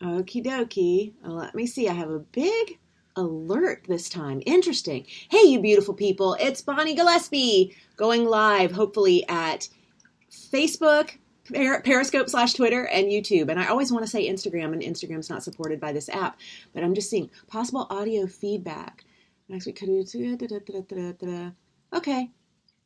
Okie dokie. Let me see. I have a big alert this time. Interesting. Hey, you beautiful people. It's Bonnie Gillespie going live, hopefully at Facebook, Periscope / Twitter, and YouTube. And I always want to say Instagram, and Instagram's not supported by this app. But I'm just seeing possible audio feedback. Next week, could do. Okay.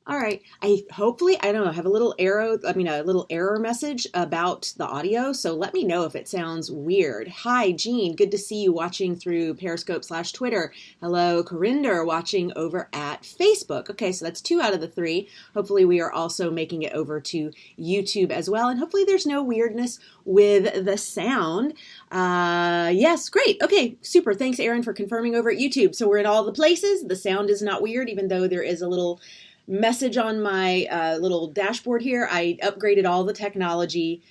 All right. I don't know, have a little a little error message about the audio. So let me know if it sounds weird. Hi, Jean. Good to see you watching through Periscope / Twitter. Hello, Corinder, watching over at Facebook. Okay, so that's 2 out of the 3. Hopefully we are also making it over to YouTube as well. And hopefully there's no weirdness with the sound. Yes, great. Okay, super. Thanks, Aaron, for confirming over at YouTube. So we're in all the places. The sound is not weird, even though there is a little message on my little dashboard here. I upgraded all the technology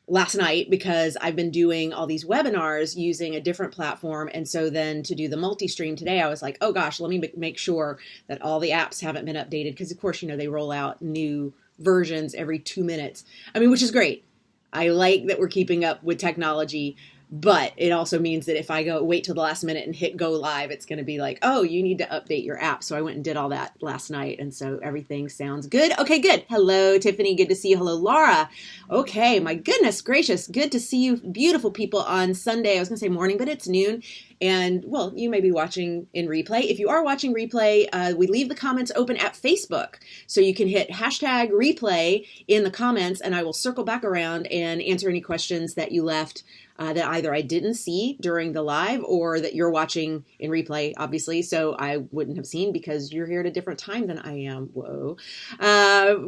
last night because I've been doing all these webinars using a different platform. And so then to do the multi-stream today, I was like, oh gosh, let me make sure that all the apps haven't been updated. Because of course, they roll out new versions every 2 minutes. Which is great. I like that we're keeping up with technology. But it also means that if I wait till the last minute and hit go live, it's going to be like, oh, you need to update your app. So I went and did all that last night. And so everything sounds good. Okay, good. Hello, Tiffany. Good to see you. Hello, Laura. Okay, my goodness gracious. Good to see you, beautiful people, on Sunday. I was going to say morning, but it's noon. And, well, you may be watching in replay. If you are watching replay, we leave the comments open at Facebook. So you can hit hashtag replay in the comments, and I will circle back around and answer any questions that you left that either I didn't see during the live or that you're watching in replay, obviously. So I wouldn't have seen because you're here at a different time than I am. Whoa.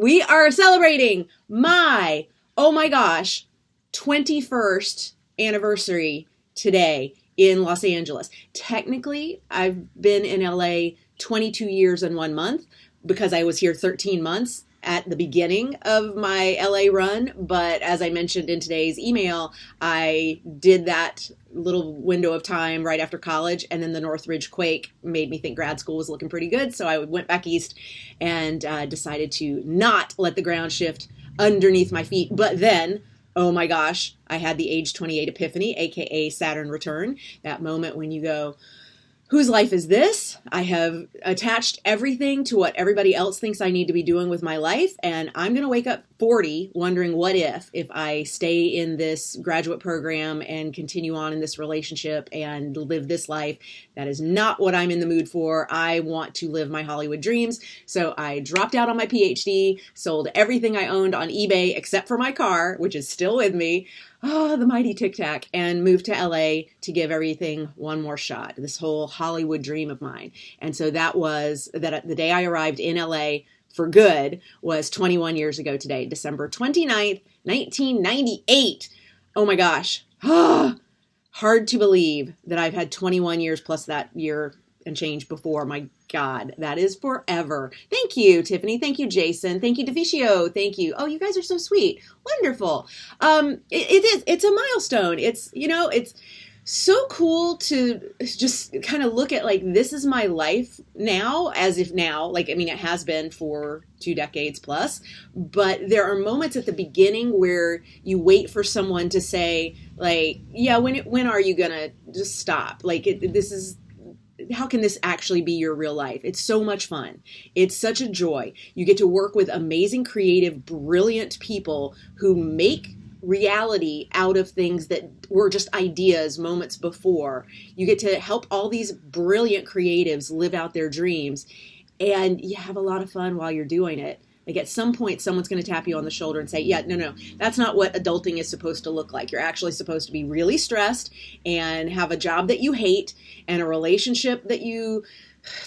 We are celebrating oh my gosh, 21st anniversary today in Los Angeles. Technically, I've been in LA 22 years and 1 month because I was here 13 months at the beginning of my LA run. But as I mentioned in today's email, I did that little window of time right after college. And then the Northridge quake made me think grad school was looking pretty good. So I went back east and decided to not let the ground shift underneath my feet. But then, oh my gosh, I had the age 28 epiphany, aka Saturn return. That moment when you go, whose life is this? I have attached everything to what everybody else thinks I need to be doing with my life. And I'm going to wake up 40 wondering what if I stay in this graduate program and continue on in this relationship and live this life. That is not what I'm in the mood for. I want to live my Hollywood dreams. So I dropped out on my PhD, sold everything I owned on eBay except for my car, which is still with me. Oh, the mighty Tic Tac, and moved to LA to give everything one more shot, this whole Hollywood dream of mine. And so the day I arrived in LA for good was 21 years ago today, December 29th, 1998. Oh my gosh. Hard to believe that I've had 21 years plus that year and change before. My God, that is forever. Thank you, Tiffany. Thank you, Jason. Thank you, Deficio. Thank you. Oh, you guys are so sweet. Wonderful. It's a milestone. It's so cool to just kind of look at this is my life now, as if now, it has been for 2 decades plus, but there are moments at the beginning where you wait for someone to say yeah, when are you gonna just stop? How can this actually be your real life? It's so much fun. It's such a joy. You get to work with amazing, creative, brilliant people who make reality out of things that were just ideas moments before. You get to help all these brilliant creatives live out their dreams, and you have a lot of fun while you're doing it. At some point, someone's going to tap you on the shoulder and say, yeah, no, that's not what adulting is supposed to look like. You're actually supposed to be really stressed and have a job that you hate and a relationship that you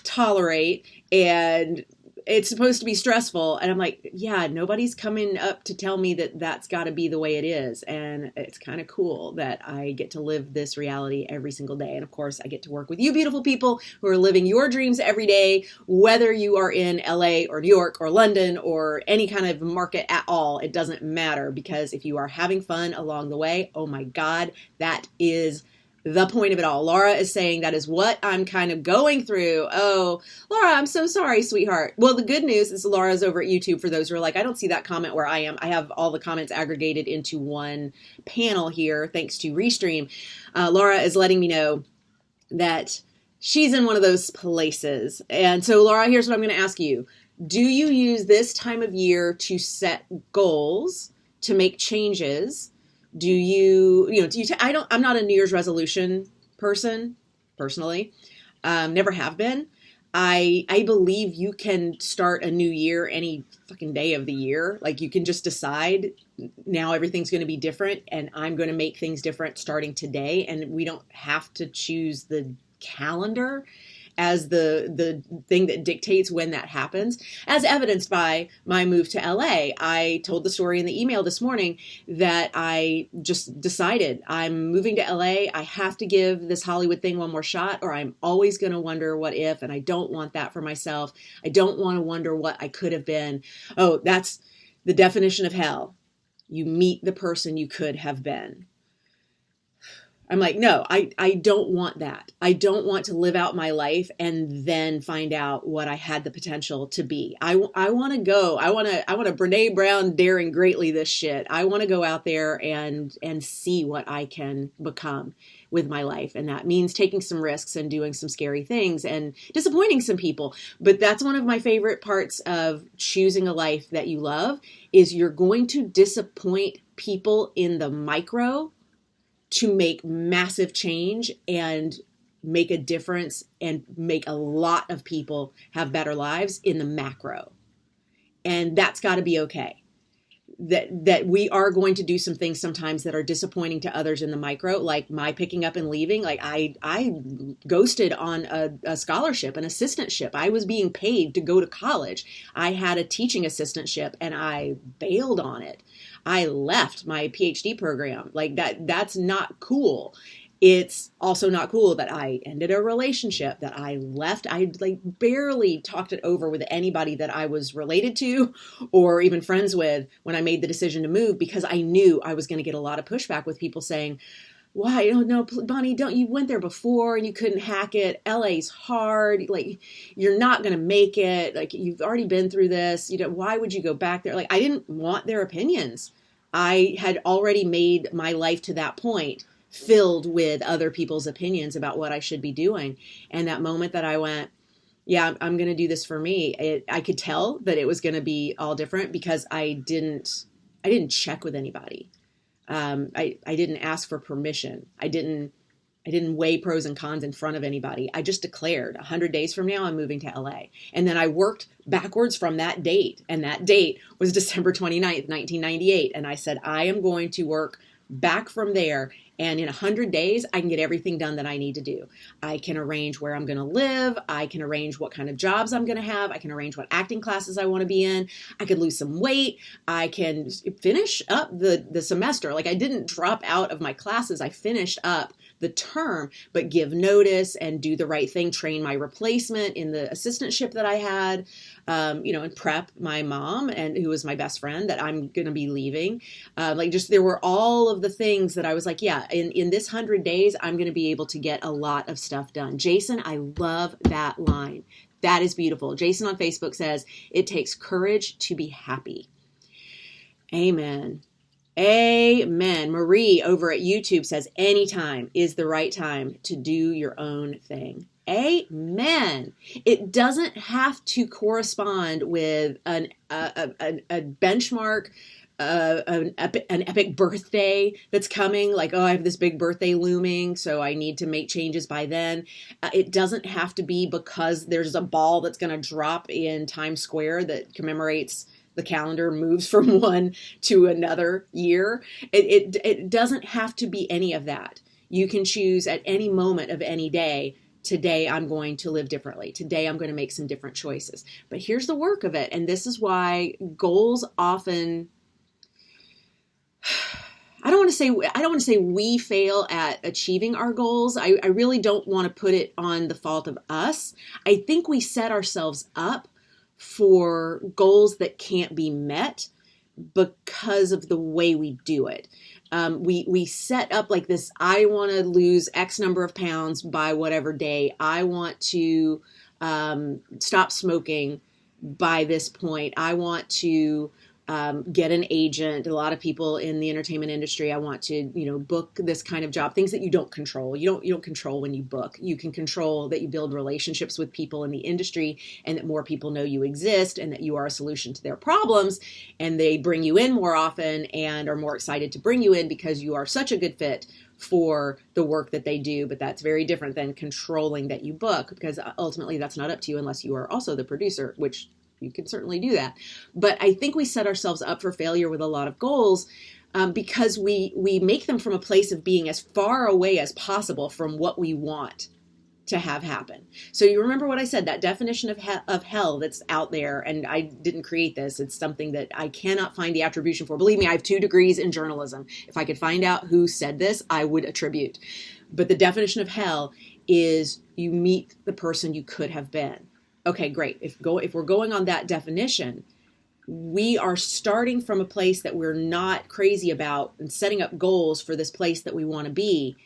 tolerate, and it's supposed to be stressful. And I'm like, yeah, nobody's coming up to tell me that that's got to be the way it is. And it's kind of cool that I get to live this reality every single day. And of course, I get to work with you beautiful people who are living your dreams every day, whether you are in LA or New York or London or any kind of market at all. It doesn't matter, because if you are having fun along the way, oh my God, that is the point of it all. Laura is saying that is what I'm kind of going through. Oh, Laura, I'm so sorry, sweetheart. Well, the good news is Laura's over at YouTube. For those who are like, I don't see that comment where I am. I have all the comments aggregated into one panel here, thanks to Restream. Laura is letting me know that she's in one of those places. And so, Laura, here's what I'm going to ask you. Do you use this time of year to set goals, to make changes? Do you, I'm not a New Year's resolution person, personally. Never have been. I believe you can start a new year any fucking day of the year. Like, you can just decide now everything's going to be different and I'm going to make things different starting today. And we don't have to choose the calendar as the thing that dictates when that happens, as evidenced by my move to LA. I told the story in the email this morning that I just decided I'm moving to LA. I have to give this Hollywood thing one more shot, or I'm always going to wonder what if, and I don't want that for myself. I don't want to wonder what I could have been. Oh, that's the definition of hell. You meet the person you could have been. I'm like, no, I don't want that. I don't want to live out my life and then find out what I had the potential to be. I want to go. I want to Brene Brown daring greatly this shit. I want to go out there and see what I can become with my life. And that means taking some risks and doing some scary things and disappointing some people. But that's one of my favorite parts of choosing a life that you love, is you're going to disappoint people in the micro to make massive change and make a difference and make a lot of people have better lives in the macro. And that's got to be okay. That we are going to do some things sometimes that are disappointing to others in the micro, like my picking up and leaving. Like I ghosted on a scholarship, an assistantship. I was being paid to go to college. I had a teaching assistantship and I bailed on it. I left my PhD program. Like that's not cool. It's also not cool that I ended a relationship, that I left. I like barely talked it over with anybody that I was related to or even friends with when I made the decision to move, because I knew I was going to get a lot of pushback with people saying, why? Oh, no, Bonnie, you went there before and you couldn't hack it. LA's hard. Like, you're not going to make it. Like, you've already been through this. Why would you go back there? Like, I didn't want their opinions. I had already made my life to that point filled with other people's opinions about what I should be doing. And that moment that I went, yeah, I'm going to do this for me. I could tell that it was going to be all different because I didn't check with anybody. I didn't ask for permission. I didn't weigh pros and cons in front of anybody. I just declared 100 days from now, I'm moving to LA. And then I worked backwards from that date. And that date was December 29th, 1998. And I said, I am going to work back from there. And in 100 days, I can get everything done that I need to do. I can arrange where I'm going to live. I can arrange what kind of jobs I'm going to have. I can arrange what acting classes I want to be in. I could lose some weight. I can finish up the semester. Like, I didn't drop out of my classes. I finished up the term, but give notice and do the right thing, train my replacement in the assistantship that I had, and prep my mom, and who was my best friend, that I'm going to be leaving. There were all of the things that I was like, yeah, in this 100 days, I'm going to be able to get a lot of stuff done. Jason, I love that line. That is beautiful. Jason on Facebook says, it takes courage to be happy. Amen. Amen. Marie over at YouTube says, anytime is the right time to do your own thing. Amen. It doesn't have to correspond with a benchmark, an epic birthday that's coming. Like, oh, I have this big birthday looming, so I need to make changes by then. It doesn't have to be because there's a ball that's going to drop in Times Square that commemorates the calendar moves from one to another year. It doesn't have to be any of that. You can choose at any moment of any day, today I'm going to live differently. Today I'm going to make some different choices. But here's the work of it. And this is why goals often, I don't want to say we fail at achieving our goals. I really don't want to put it on the fault of us. I think we set ourselves up for goals that can't be met because of the way we do it. We set up like this, I want to lose X number of pounds by whatever day. I want to stop smoking by this point. I want to get an agent. A lot of people in the entertainment industry, I want to, book this kind of job, things that you don't control. You don't control when you book. You can control that you build relationships with people in the industry and that more people know you exist and that you are a solution to their problems. And they bring you in more often and are more excited to bring you in because you are such a good fit for the work that they do. But that's very different than controlling that you book, because ultimately that's not up to you unless you are also the producer, which you can certainly do that. But I think we set ourselves up for failure with a lot of goals because we make them from a place of being as far away as possible from what we want to have happen. So you remember what I said, that definition of hell that's out there, and I didn't create this. It's something that I cannot find the attribution for. Believe me, I have 2 degrees in journalism. If I could find out who said this, I would attribute. But the definition of hell is you meet the person you could have been. Okay, great. If we're going on that definition, we are starting from a place that we're not crazy about and setting up goals for this place that we want to be.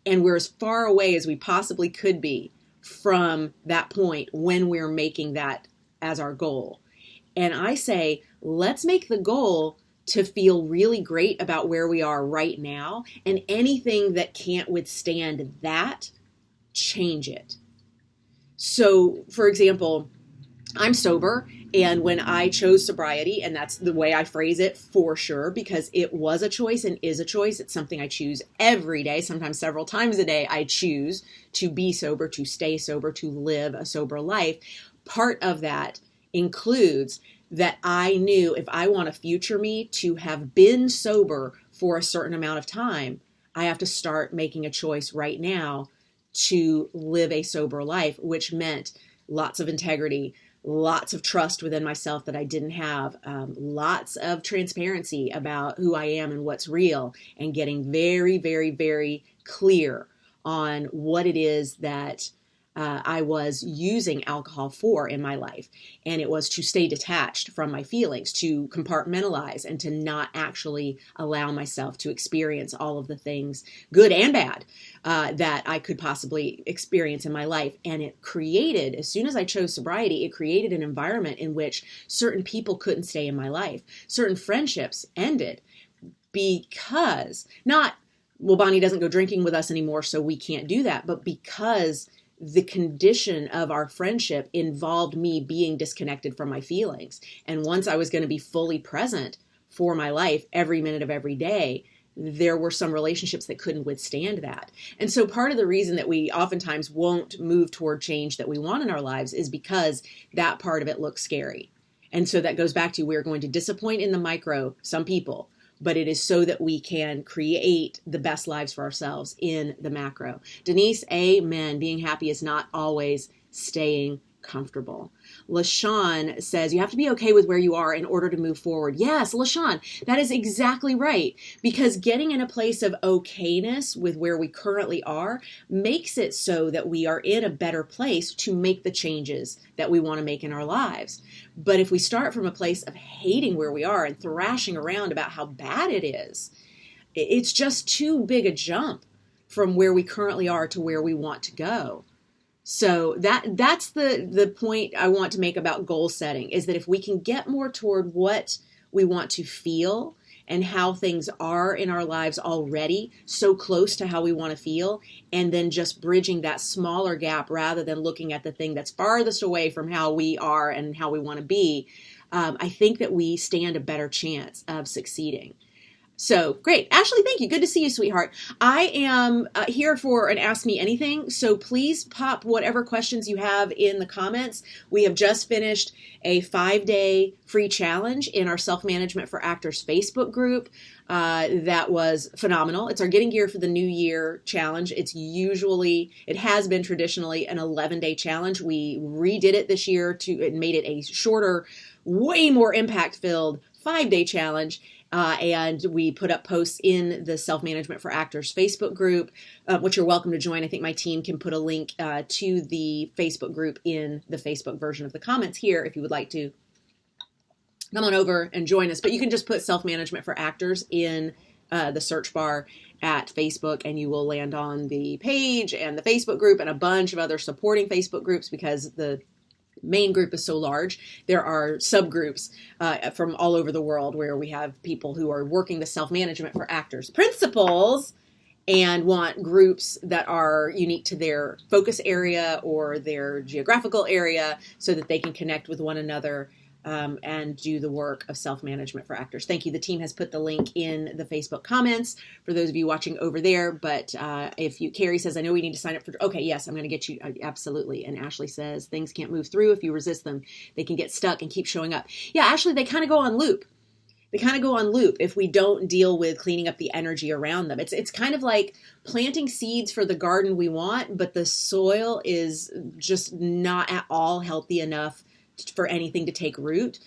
And we're as far away as we possibly could be from that point when we're making that as our goal. And I say, let's make the goal to feel really great about where we are right now. And anything that can't withstand that, change it. So, for example, I'm sober, and when I chose sobriety, and that's the way I phrase it for sure, because it was a choice and is a choice. It's something I choose every day, sometimes several times a day. I choose to be sober, to stay sober, to live a sober life. Part of that includes that I knew if I want a future me to have been sober for a certain amount of time, I have to start making a choice right now to live a sober life, which meant lots of integrity, lots of trust within myself that I didn't have, lots of transparency about who I am and what's real, and getting very, very, very clear on what it is that I was using alcohol for in my life. And it was to stay detached from my feelings, to compartmentalize, and to not actually allow myself to experience all of the things, good and bad, that I could possibly experience in my life. And it created, as soon as I chose sobriety, it created an environment in which certain people couldn't stay in my life. Certain friendships ended because, not, well, Bonnie doesn't go drinking with us anymore, so we can't do that, but because the condition of our friendship involved me being disconnected from my feelings. And once I was going to be fully present for my life every minute of every day, there were some relationships that couldn't withstand that. And so part of the reason that we oftentimes won't move toward change that we want in our lives is because that part of it looks scary. And so that goes back to, we're going to disappoint in the micro some people, but it is so that we can create the best lives for ourselves in the macro. Denise, amen. Being happy is not always staying comfortable. LaShawn says you have to be okay with where you are in order to move forward. Yes, LaShawn, that is exactly right. Because getting in a place of okayness with where we currently are makes it so that we are in a better place to make the changes that we want to make in our lives. But if we start from a place of hating where we are and thrashing around about how bad it is, it's just too big a jump from where we currently are to where we want to go. So that's the point I want to make about goal setting, is that if we can get more toward what we want to feel and how things are in our lives already, so close to how we want to feel, and then just bridging that smaller gap rather than looking at the thing that's farthest away from how we are and how we want to be, I think that we stand a better chance of succeeding. So great. Ashley, thank you. Good to see you, sweetheart. I am here for an Ask Me Anything. So please pop whatever questions you have in the comments. We have just finished a 5-day free challenge in our Self-Management for Actors Facebook group. That was phenomenal. It's our Getting Gear for the New Year challenge. It has been traditionally an 11-day challenge. We redid it this year it made it a shorter, way more impact-filled 5-day challenge. And we put up posts in the Self-Management for Actors Facebook group, which you're welcome to join. I think my team can put a link to the Facebook group in the Facebook version of the comments here if you would like to come on over and join us. But you can just put Self-Management for Actors in the search bar at Facebook, and you will land on the page and the Facebook group and a bunch of other supporting Facebook groups, because the main group is so large. There are subgroups from all over the world where we have people who are working the self-management for actors principles and want groups that are unique to their focus area or their geographical area so that they can connect with one another and do the work of self-management for actors. Thank you. The team has put the link in the Facebook comments for those of you watching over there. But Carrie says, I know we need to sign up for, okay, yes, I'm going to get you. Absolutely. And Ashley says, things can't move through if you resist them. They can get stuck and keep showing up. Yeah, Ashley, they kind of go on loop. If we don't deal with cleaning up the energy around them. It's kind of like planting seeds for the garden we want, but the soil is just not at all healthy enough for anything to take root.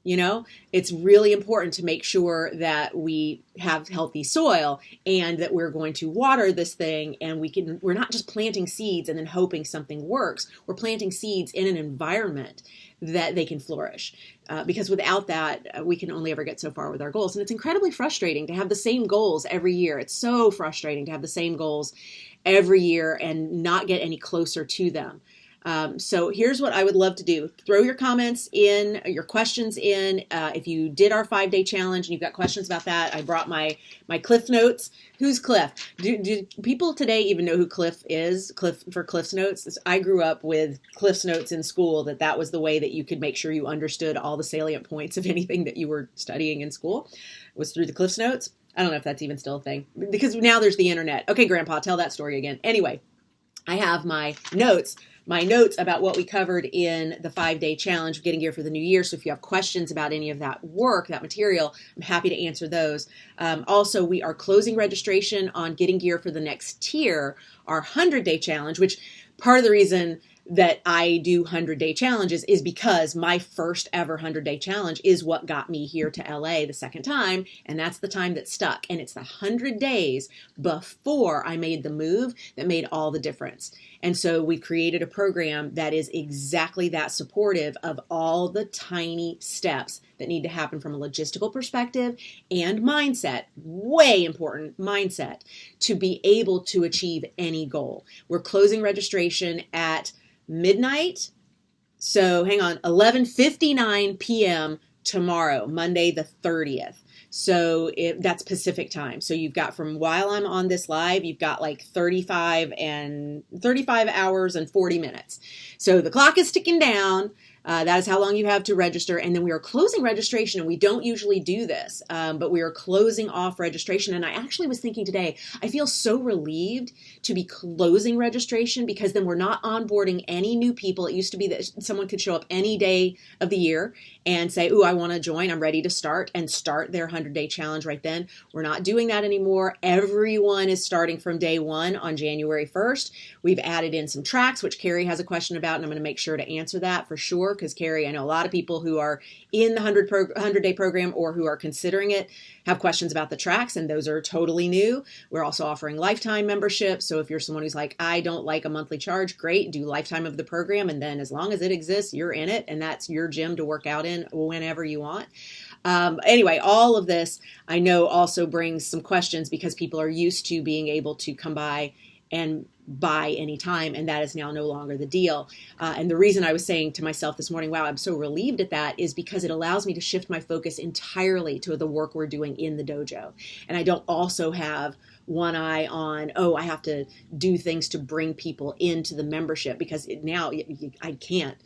You know, it's really important to make sure that we have healthy soil and that we're going to water this thing, and we're not just planting seeds and then hoping something works. We're planting seeds in an environment that they can flourish. Because without that, we can only ever get so far with our goals. And it's incredibly frustrating to have the same goals every year. It's so frustrating to have the same goals every year and not get any closer to them. So here's what I would love to do. Throw your comments in, your questions in. If you did our 5-day challenge and you've got questions about that, I brought my Cliff Notes. Who's Cliff? Do people today even know who Cliff is? Cliff's Notes? I grew up with Cliff's Notes in school, that was the way that you could make sure you understood all the salient points of anything that you were studying in school, was through the Cliff's Notes. I don't know if that's even still a thing, because now there's the internet. Okay, Grandpa, tell that story again. Anyway, I have my notes about what we covered in the 5-day challenge, Getting Gear for the New Year. So if you have questions about any of that work, that material, I'm happy to answer those. Also, we are closing registration on Getting Gear for the Next Tier, our 100-day challenge, which part of the reason that I do 100-day challenges is because my first ever 100-day challenge is what got me here to LA the second time. And that's the time that stuck. And it's the 100 days before I made the move that made all the difference. And so we created a program that is exactly that, supportive of all the tiny steps that need to happen from a logistical perspective and mindset, way important mindset, to be able to achieve any goal. We're closing registration at midnight. So hang on, 11:59 p.m. tomorrow, Monday the 30th. So that's Pacific time. So you've got, from while I'm on this live, you've got like 35 hours and 40 minutes. So the clock is ticking down. That is how long you have to register. And then we are closing registration, and we don't usually do this, but we are closing off registration. And I actually was thinking today, I feel so relieved to be closing registration, because then we're not onboarding any new people. It used to be that someone could show up any day of the year and say, ooh, I want to join, I'm ready to start, and start their 100-day challenge right then. We're not doing that anymore. Everyone is starting from day one on January 1st. We've added in some tracks, which Carrie has a question about, and I'm going to make sure to answer that for sure, because Carrie, I know a lot of people who are in the 100-day program or who are considering it have questions about the tracks, and those are totally new. We're also offering lifetime memberships. So if you're someone who's like, I don't like a monthly charge, great, do lifetime of the program. And then as long as it exists, you're in it, and that's your gym to work out in whenever you want. Anyway, all of this I know also brings some questions, because people are used to being able to come by and buy anytime, and that is now no longer the deal. And the reason I was saying to myself this morning, wow, I'm so relieved at that, is because it allows me to shift my focus entirely to the work we're doing in the dojo. And I don't also have one eye on, oh, I have to do things to bring people into the membership, because now I can't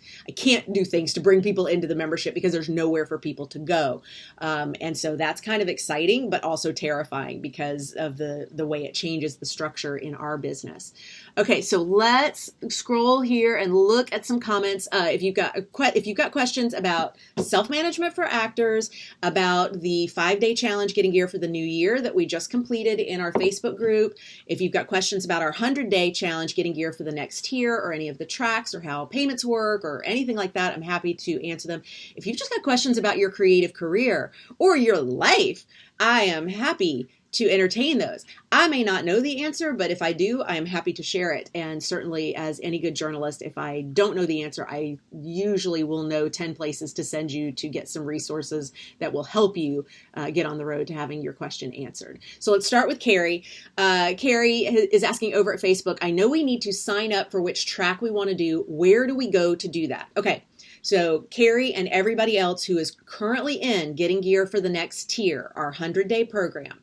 do things to bring people into the membership because there's nowhere for people to go. And so that's kind of exciting, but also terrifying because of the way it changes the structure in our business. Okay, so let's scroll here and look at some comments. If you've got questions about self-management for actors, about the 5-day challenge, Getting Gear for the New Year, that we just completed in our Facebook group, if you've got questions about our 100-day challenge, Getting Gear for the Next Tier, or any of the tracks, or how payments work, or anything like that, I'm happy to answer them. If you've just got questions about your creative career or your life, I am happy to entertain those. I may not know the answer, but if I do, I am happy to share it. And certainly, as any good journalist, if I don't know the answer, I usually will know 10 places to send you to get some resources that will help you get on the road to having your question answered. So let's start with Carrie. Carrie is asking over at Facebook, I know we need to sign up for which track we want to do. Where do we go to do that? Okay. So Carrie and everybody else who is currently in Getting Gear for the Next Tier, our 100-day program,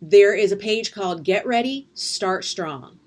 there is a page called Get Ready, Start Strong.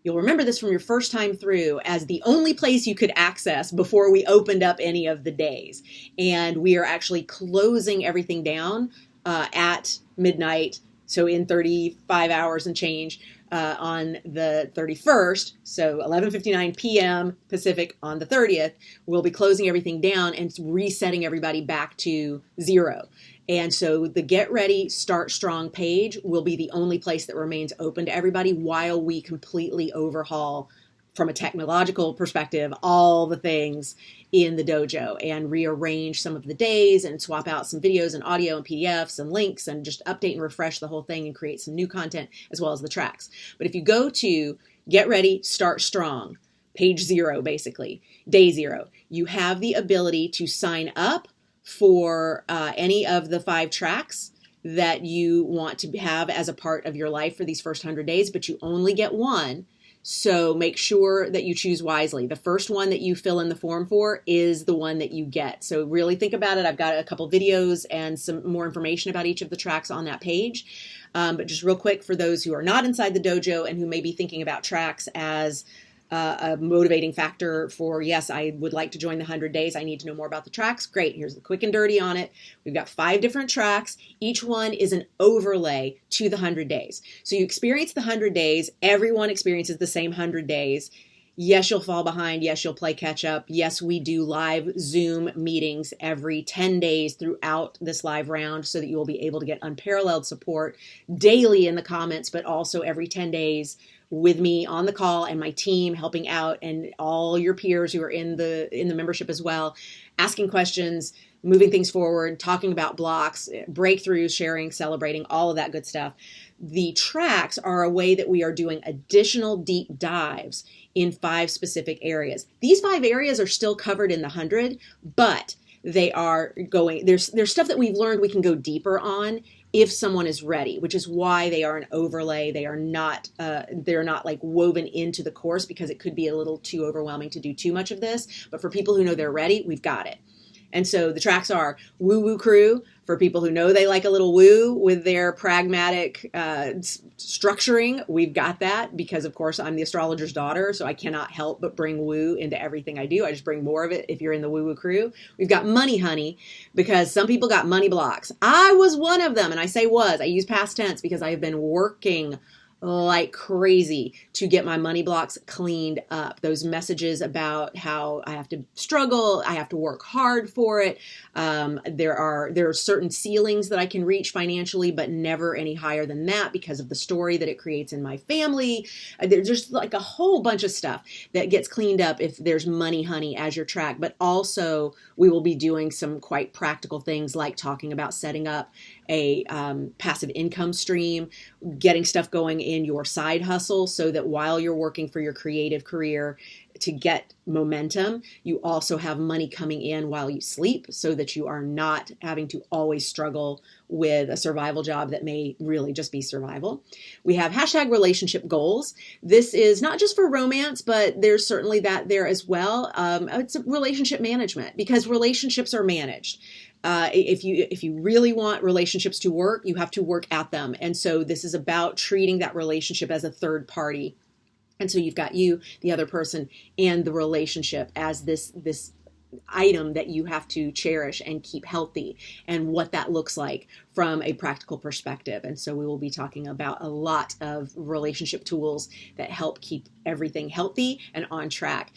You'll remember this from your first time through as the only place you could access before we opened up any of the days. And we are actually closing everything down at midnight, so in 35 hours and change, on the 31st, so 11:59 p.m. Pacific on the 30th, we'll be closing everything down and resetting everybody back to zero. And so the Get Ready, Start Strong page will be the only place that remains open to everybody while we completely overhaul, from a technological perspective, all the things in the dojo and rearrange some of the days and swap out some videos and audio and PDFs and links and just update and refresh the whole thing and create some new content as well as the tracks. But if you go to Get Ready, Start Strong, page 0, basically, day 0, you have the ability to sign up for any of the 5 tracks that you want to have as a part of your life for these first 100 days, but you only get one. So make sure that you choose wisely. The first one that you fill in the form for is the one that you get. So really think about it. I've got a couple videos and some more information about each of the tracks on that page. But just real quick, for those who are not inside the dojo and who may be thinking about tracks as a motivating factor for, yes, I would like to join the 100 days. I need to know more about the tracks. Great. Here's the quick and dirty on it. We've got 5 different tracks. Each one is an overlay to the 100 days. So you experience the 100 days. Everyone experiences the same 100 days. Yes, you'll fall behind. Yes, you'll play catch up. Yes, we do live Zoom meetings every 10 days throughout this live round so that you will be able to get unparalleled support daily in the comments, but also every 10 days with me on the call and my team helping out, and all your peers who are in the membership as well, asking questions, moving things forward, talking about blocks, breakthroughs, sharing, celebrating, all of that good stuff. The tracks are a way that we are doing additional deep dives in 5 specific areas. These 5 areas are still covered in the 100, but they are going, there's stuff that we've learned we can go deeper on if someone is ready, which is why they are an overlay. They are not, they're not like woven into the course, because it could be a little too overwhelming to do too much of this. But for people who know they're ready, we've got it. And so the tracks are Woo Woo Crew, for people who know they like a little woo with their pragmatic structuring. We've got that because, of course, I'm the astrologer's daughter, so I cannot help but bring woo into everything I do. I just bring more of it if you're in the Woo Woo Crew. We've got Money Honey, because some people got money blocks. I was one of them, and I say was. I use past tense because I have been working like crazy to get my money blocks cleaned up. Those messages about how I have to struggle, I have to work hard for it. There are certain ceilings that I can reach financially, but never any higher than that because of the story that it creates in my family. There's just like a whole bunch of stuff that gets cleaned up if there's Money Honey as your track. But also we will be doing some quite practical things like talking about setting up a passive income stream, getting stuff going in your side hustle so that while you're working for your creative career to get momentum, you also have money coming in while you sleep so that you are not having to always struggle with a survival job that may really just be survival. We have hashtag relationship goals. This is not just for romance, but there's certainly that there as well. It's relationship management because relationships are managed. If you really want relationships to work, you have to work at them. And so this is about treating that relationship as a third party. And so you've got you, the other person, and the relationship as this item that you have to cherish and keep healthy, and what that looks like from a practical perspective. And so we will be talking about a lot of relationship tools that help keep everything healthy and on track.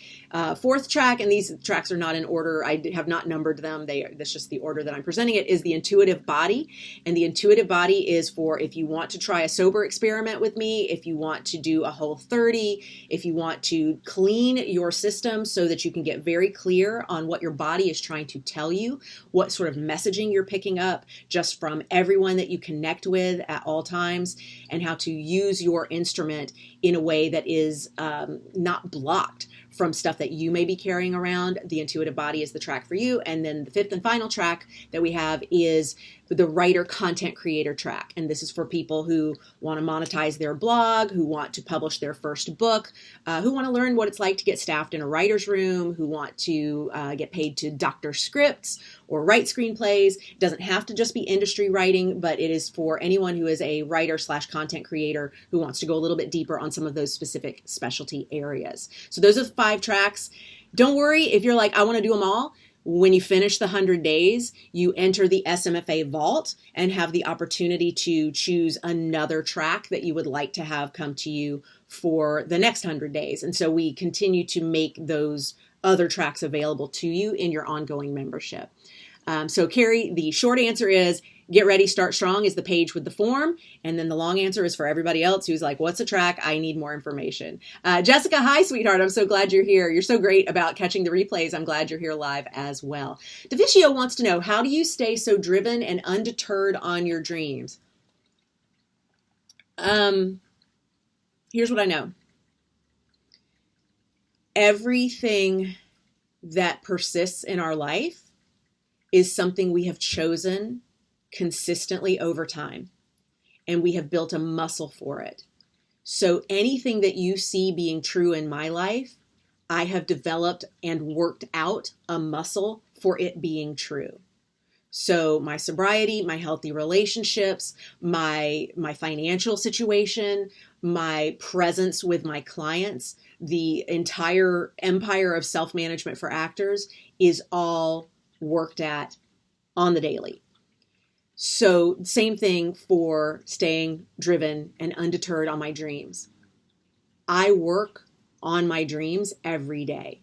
Fourth track, and these tracks are not in order. I have not numbered them. That's just the order that I'm presenting it, is the intuitive body. And the intuitive body is for if you want to try a sober experiment with me, if you want to do a whole 30, if you want to clean your system so that you can get very clear on on what your body is trying to tell you, what sort of messaging you're picking up just from everyone that you connect with at all times, and how to use your instrument in a way that is not blocked from stuff that you may be carrying around. The intuitive body is the track for you. And then the fifth and final track that we have is the writer content creator track. And this is for people who want to monetize their blog, who want to publish their first book, who want to learn what it's like to get staffed in a writer's room, who want to get paid to doctor scripts or write screenplays. It doesn't have to just be industry writing, but it is for anyone who is a writer / content creator who wants to go a little bit deeper on some of those specific specialty areas. So those are the 5 tracks. Don't worry if you're like, I want to do them all. When you finish the 100 days, you enter the SMFA vault and have the opportunity to choose another track that you would like to have come to you for the next 100 days. And so we continue to make those other tracks available to you in your ongoing membership. So Carrie, the short answer is Get Ready, Start Strong is the page with the form. And then the long answer is for everybody else who's like, what's a track? I need more information. Jessica, hi, sweetheart. I'm so glad you're here. You're so great about catching the replays. I'm glad you're here live as well. Deficio wants to know, how do you stay so driven and undeterred on your dreams? Here's what I know. Everything that persists in our life is something we have chosen consistently over time, and we have built a muscle for it. So anything that you see being true in my life, I have developed and worked out a muscle for it being true. So my sobriety, my healthy relationships, my financial situation, my presence with my clients, the entire empire of self-management for actors is all worked at on the daily. So same thing for staying driven and undeterred on my dreams. I work on my dreams every day.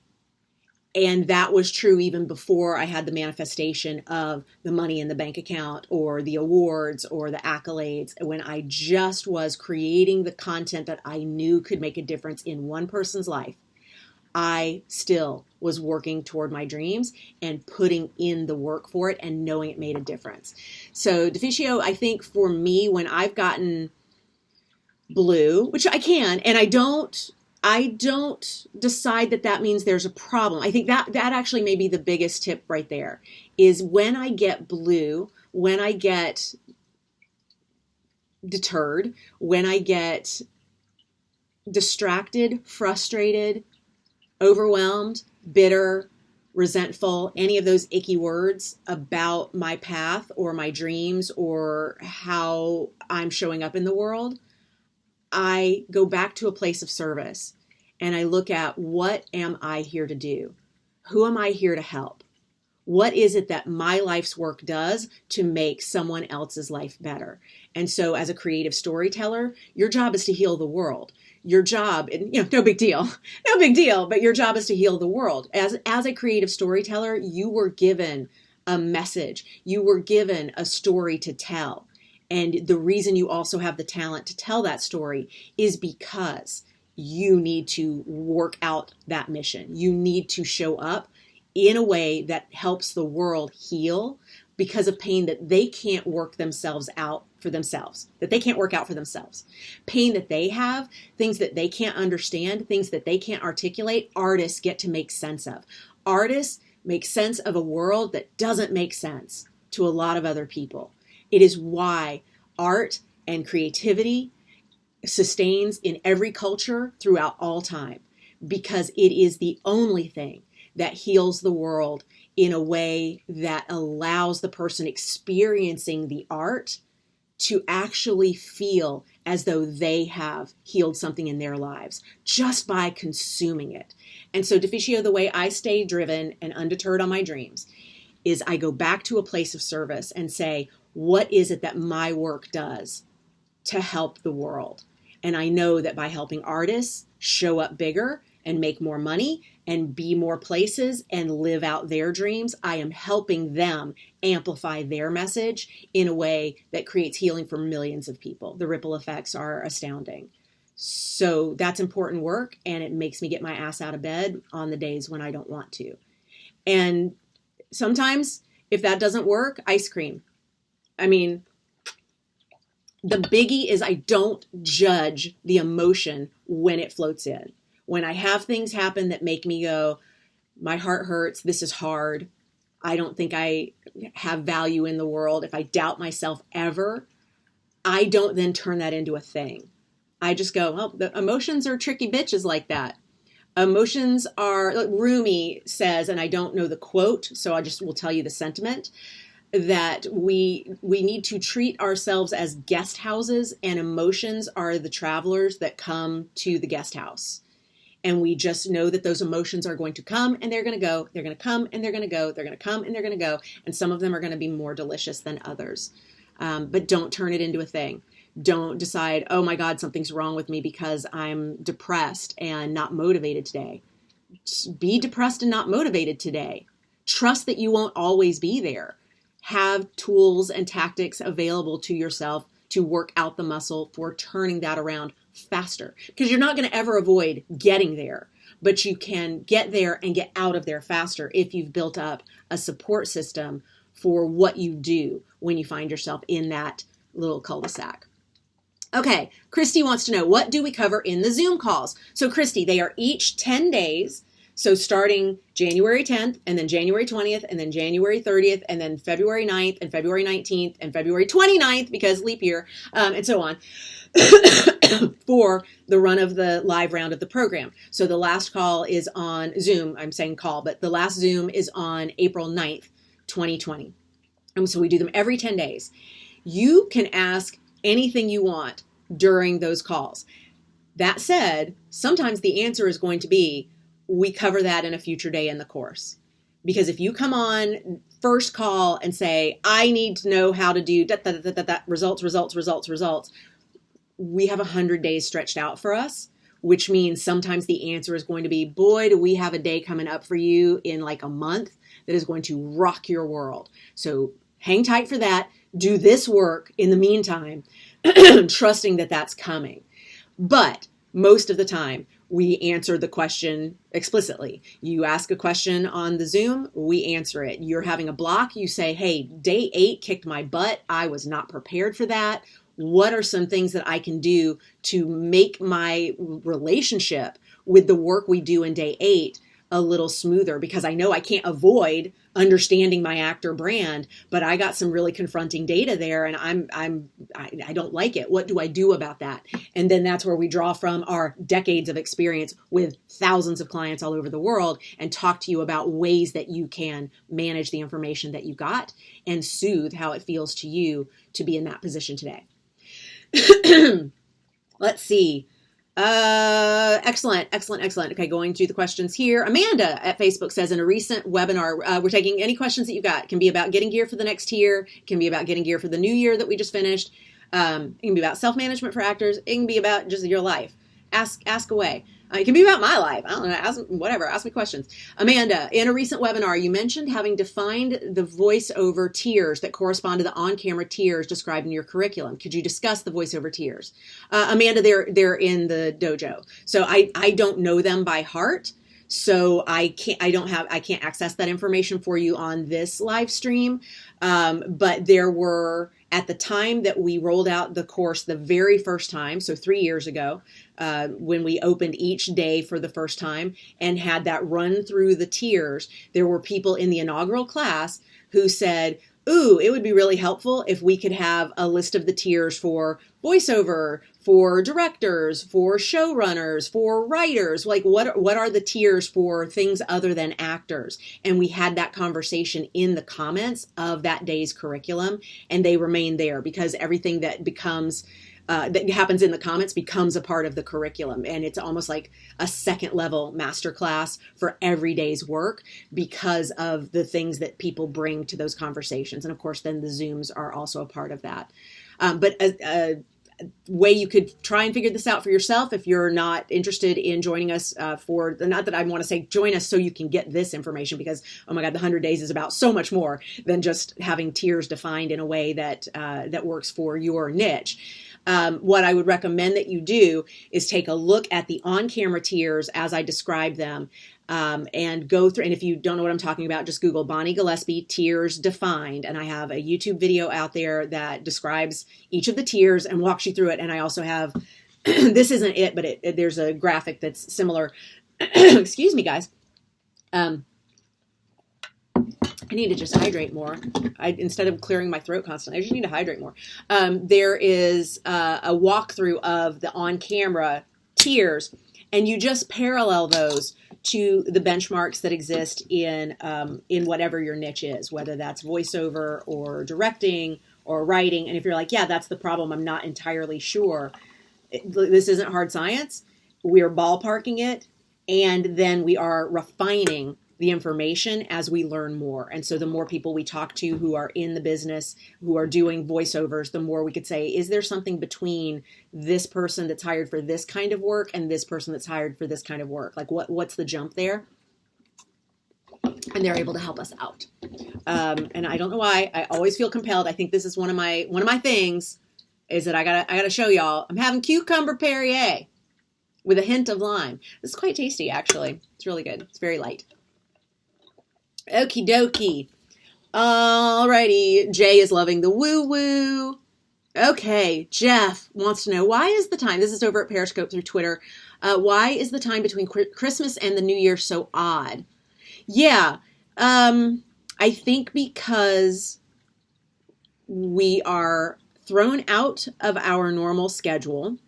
And that was true even before I had the manifestation of the money in the bank account or the awards or the accolades. When I just was creating the content that I knew could make a difference in one person's life, I still was working toward my dreams and putting in the work for it and knowing it made a difference. So Deficio, I think for me, when I've gotten blue, which I can, and I don't decide that means there's a problem. I think that actually may be the biggest tip right there, is when I get blue, when I get deterred, when I get distracted, frustrated, overwhelmed, bitter, resentful, any of those icky words about my path or my dreams or how I'm showing up in the world, I go back to a place of service and I look at, what am I here to do? Who am I here to help? What is it that my life's work does to make someone else's life better? And so as a creative storyteller, your job is to heal the world. Your job, and no big deal, but your job is to heal the world. As a creative storyteller, you were given a message. You were given a story to tell. And the reason you also have the talent to tell that story is because you need to work out that mission. You need to show up in a way that helps the world heal because of pain that they can't work themselves out for themselves, that they can't work out for themselves. Pain that they have, things that they can't understand, things that they can't articulate, artists get to make sense of. Artists make sense of a world that doesn't make sense to a lot of other people. It is why art and creativity sustains in every culture throughout all time, because it is the only thing that heals the world in a way that allows the person experiencing the art to actually feel as though they have healed something in their lives just by consuming it. And so Deficio, the way I stay driven and undeterred on my dreams is I go back to a place of service and say, what is it that my work does to help the world? And I know that by helping artists show up bigger and make more money and be more places and live out their dreams, I am helping them amplify their message in a way that creates healing for millions of people. The ripple effects are astounding. So that's important work, and it makes me get my ass out of bed on the days when I don't want to. And sometimes if that doesn't work, ice cream. I mean, the biggie is I don't judge the emotion when it floats in. When I have things happen that make me go, my heart hurts, this is hard, I don't think I have value in the world, if I doubt myself ever, I don't then turn that into a thing. I just go, well, the emotions are tricky bitches like that. Emotions are, like Rumi says, and I don't know the quote, so I just will tell you the sentiment, that we need to treat ourselves as guest houses, and emotions are the travelers that come to the guest house. And we just know that those emotions are going to come and they're going to go, they're going to come and they're going to go, they're going to come and they're going to go. And some of them are going to be more delicious than others. But don't turn it into a thing. Don't decide, oh my God, something's wrong with me because I'm depressed and not motivated today. Just be depressed and not motivated today. Trust that you won't always be there. Have tools and tactics available to yourself to work out the muscle for turning that around faster. Because you're not going to ever avoid getting there, but you can get there and get out of there faster if you've built up a support system for what you do when you find yourself in that little cul-de-sac. Okay, Christy wants to know, what do we cover in the Zoom calls? So Christy, they are each 10 days. So starting January 10th and then January 20th and then January 30th and then February 9th and February 19th and February 29th because leap year and so on for the run of the live round of the program. So the last call is on Zoom. I'm saying call, but the last Zoom is on April 9th, 2020. And so we do them every 10 days. You can ask anything you want during those calls. That said, sometimes the answer is going to be, we cover that in a future day in the course. Because if you come on first call and say, I need to know how to do results, we have 100 days stretched out for us, which means sometimes the answer is going to be, boy, do we have a day coming up for you in like a month that is going to rock your world. So hang tight for that. Do this work in the meantime, trusting that that's coming. But most of the time, we answer the question explicitly. You ask a question on the Zoom, we answer it. You're having a block, you say, hey, day 8 kicked my butt. I was not prepared for that. What are some things that I can do to make my relationship with the work we do in day 8 a little smoother? Because I know I can't avoid understanding my actor brand, but I got some really confronting data there and I don't like it. What do I do about that? And then that's where we draw from our decades of experience with thousands of clients all over the world and talk to you about ways that you can manage the information that you got and soothe how it feels to you to be in that position today. Let's see. Excellent. Okay, going through the questions here. Amanda at Facebook says, in a recent webinar, we're taking any questions that you've got. It can be about getting gear for the next year. It can be about getting gear for the new year that we just finished. It can be about self-management for actors. It can be about just your life. Ask away. It can be about my life. I don't know. Ask me questions. Amanda, in a recent webinar, you mentioned having defined the voiceover tiers that correspond to the on-camera tiers described in your curriculum. Could you discuss the voiceover tiers? Amanda, they're in the dojo. So I don't know them by heart. So I can't access that information for you on this live stream. But there were, at the time that we rolled out the course the very first time, so 3 years ago, when we opened each day for the first time and had that run through the tiers, there were people in the inaugural class who said, ooh, it would be really helpful if we could have a list of the tiers for voiceover, for directors, for showrunners, for writers. Like what are the tiers for things other than actors? And we had that conversation in the comments of that day's curriculum, and they remain there because everything that becomes that happens in the comments becomes a part of the curriculum. And it's almost like a second level masterclass for every day's work because of the things that people bring to those conversations. And of course, then the Zooms are also a part of that. But a way you could try and figure this out for yourself if you're not interested in joining us not that I want to say join us so you can get this information, because, oh my God, the 100 days is about so much more than just having tiers defined in a way that that works for your niche. what I would recommend that you do is take a look at the on-camera tiers as I describe them, and go through. And if you don't know what I'm talking about, just Google Bonnie Gillespie tiers defined. And I have a YouTube video out there that describes each of the tiers and walks you through it. And I also have, this isn't it, but there's a graphic that's similar. Excuse me, guys. I need to just hydrate more. Instead of clearing my throat constantly, I just need to hydrate more. There is a walkthrough of the on-camera tiers, and you just parallel those to the benchmarks that exist in whatever your niche is, whether that's voiceover or directing or writing. And if you're like, yeah, that's the problem, I'm not entirely sure. This isn't hard science. We're ballparking it, and then we are refining the information as we learn more. And so the more people we talk to who are in the business, who are doing voiceovers, the more we could say, is there something between this person that's hired for this kind of work and this person that's hired for this kind of work? Like what's the jump there? And they're able to help us out. And I don't know why, I always feel compelled. I think this is one of my things is that I gotta show y'all. I'm having cucumber Perrier with a hint of lime. This is quite tasty, actually. It's really good. It's very light. Okie dokie. Alrighty. Jay is loving the woo-woo. Okay. Jeff wants to know, why is the time, this is over at Periscope through Twitter, why is the time between Christmas and the New Year so odd? Yeah. I think because we are thrown out of our normal schedule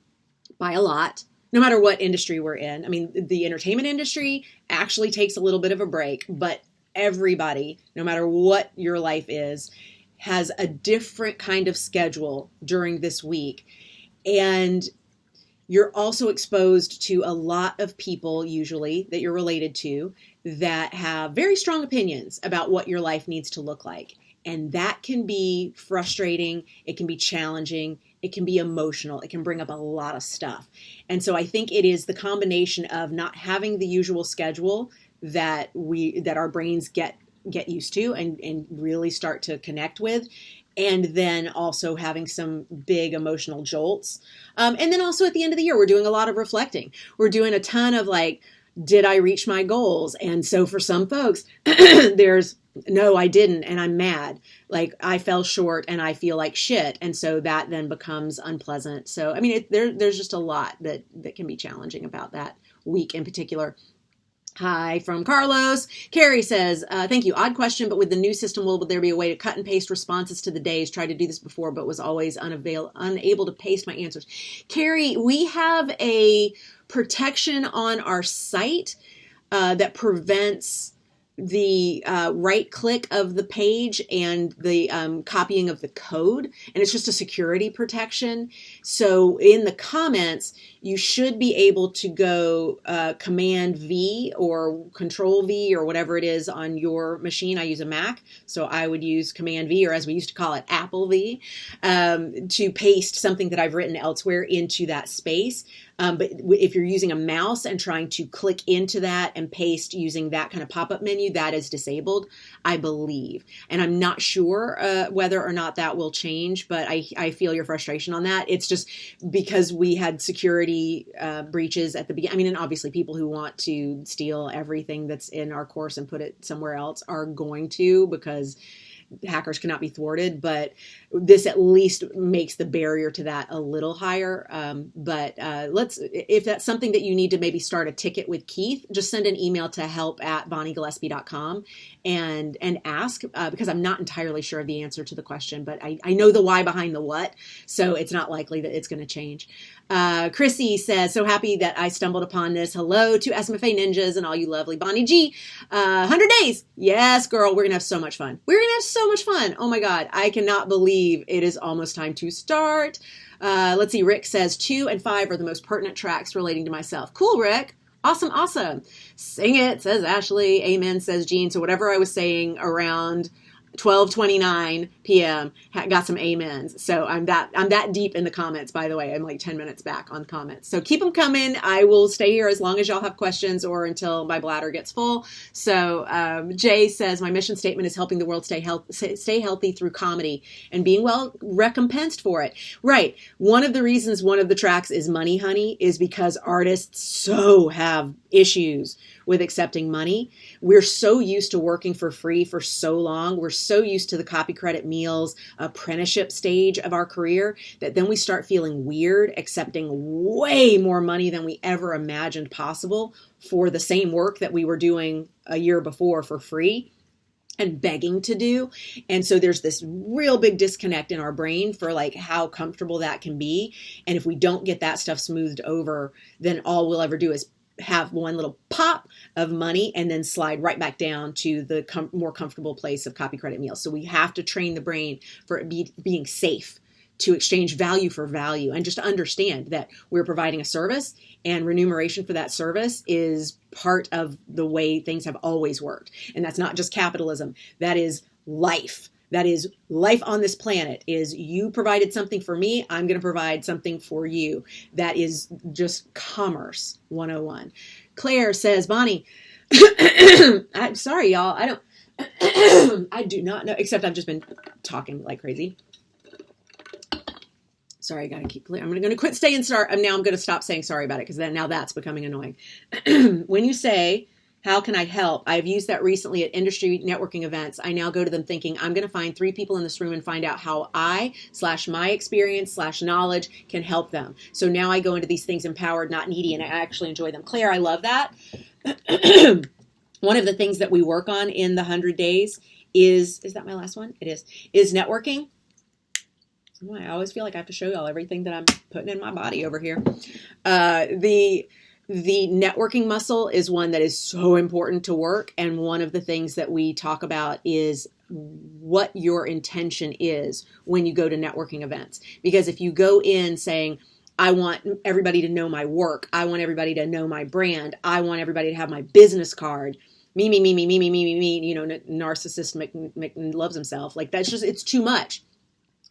by a lot, no matter what industry we're in. I mean, the entertainment industry actually takes a little bit of a break, but everybody, no matter what your life is, has a different kind of schedule during this week. And you're also exposed to a lot of people, usually, that you're related to, that have very strong opinions about what your life needs to look like. And that can be frustrating. It can be challenging. It can be emotional. It can bring up a lot of stuff. And so I think it is the combination of not having the usual schedule that our brains get used to and really start to connect with, and then also having some big emotional jolts. And then also at the end of the year, we're doing a lot of reflecting. We're doing a ton of like, did I reach my goals? And so for some folks, there's, no, I didn't, and I'm mad. Like I fell short and I feel like shit. And so that then becomes unpleasant. So, I mean, there's just a lot that can be challenging about that week in particular. Hi from Carlos. Carrie says, thank you. Odd question, but with the new system, will there be a way to cut and paste responses to the days? Tried to do this before, but was always unable to paste my answers. Carrie, we have a protection on our site that prevents the right click of the page and the copying of the code. And it's just a security protection. So in the comments, you should be able to go Command V or Control V or whatever it is on your machine. I use a Mac, so I would use Command V, or as we used to call it, Apple V, to paste something that I've written elsewhere into that space. But if you're using a mouse and trying to click into that and paste using that kind of pop-up menu, that is disabled, I believe. And I'm not sure whether or not that will change, but I feel your frustration on that. It's just because we had security breaches at the beginning. I mean, and obviously people who want to steal everything that's in our course and put it somewhere else are going to, because hackers cannot be thwarted, but this at least makes the barrier to that a little higher. But if that's something that you need to maybe start a ticket with Keith, just send an email to help@bonniegillespie.com and ask, because I'm not entirely sure of the answer to the question, but I know the why behind the what, so it's not likely that it's going to change. Chrissy says, so happy that I stumbled upon this. Hello to SMFA ninjas and all you lovely Bonnie G. 100 days. Yes, girl, we're going to have so much fun. We're going to have so much fun. Oh my God. I cannot believe it is almost time to start. Let's see. Rick says 2 and 5 are the most pertinent tracks relating to myself. Cool, Rick. Awesome. Awesome. Sing it, says Ashley. Amen, says Jean. So whatever I was saying around 12:29 p.m. got some amens. So I'm that deep in the comments, by the way. I'm like 10 minutes back on comments. So keep them coming. I will stay here as long as y'all have questions or until my bladder gets full. So Jay says, my mission statement is helping the world stay healthy through comedy and being well recompensed for it. Right. One of the reasons one of the tracks is Money Honey is because artists so have issues with accepting money. We're so used to working for free for so long. We're so used to the copy credit meals apprenticeship stage of our career that then we start feeling weird accepting way more money than we ever imagined possible for the same work that we were doing a year before for free and begging to do. And so there's this real big disconnect in our brain for like how comfortable that can be. And if we don't get that stuff smoothed over, then all we'll ever do is have one little pop of money and then slide right back down to the more comfortable place of copy credit meals. So we have to train the brain for it being safe to exchange value for value and just understand that we're providing a service and remuneration for that service is part of the way things have always worked. And that's not just capitalism. That is life. That is life on this planet is you provided something for me. I'm going to provide something for you. That is just commerce 101. Claire says, Bonnie, I'm sorry, y'all. I do not know, except I've just been talking like crazy. Sorry, I got to keep clear. I'm going to quit saying sorry. Now I'm going to stop saying sorry about it because now that's becoming annoying. When you say, how can I help? I've used that recently at industry networking events. I now go to them thinking, I'm going to find 3 people in this room and find out how my experience / knowledge can help them. So now I go into these things empowered, not needy, and I actually enjoy them. Claire, I love that. One of the things that we work on in the 100 days is that my last one? It is networking. I always feel like I have to show y'all everything that I'm putting in my body over here. The networking muscle is one that is so important to work. And one of the things that we talk about is what your intention is when you go to networking events. Because if you go in saying, I want everybody to know my work, I want everybody to know my brand, I want everybody to have my business card, me, narcissist loves himself. Like that's just, it's too much.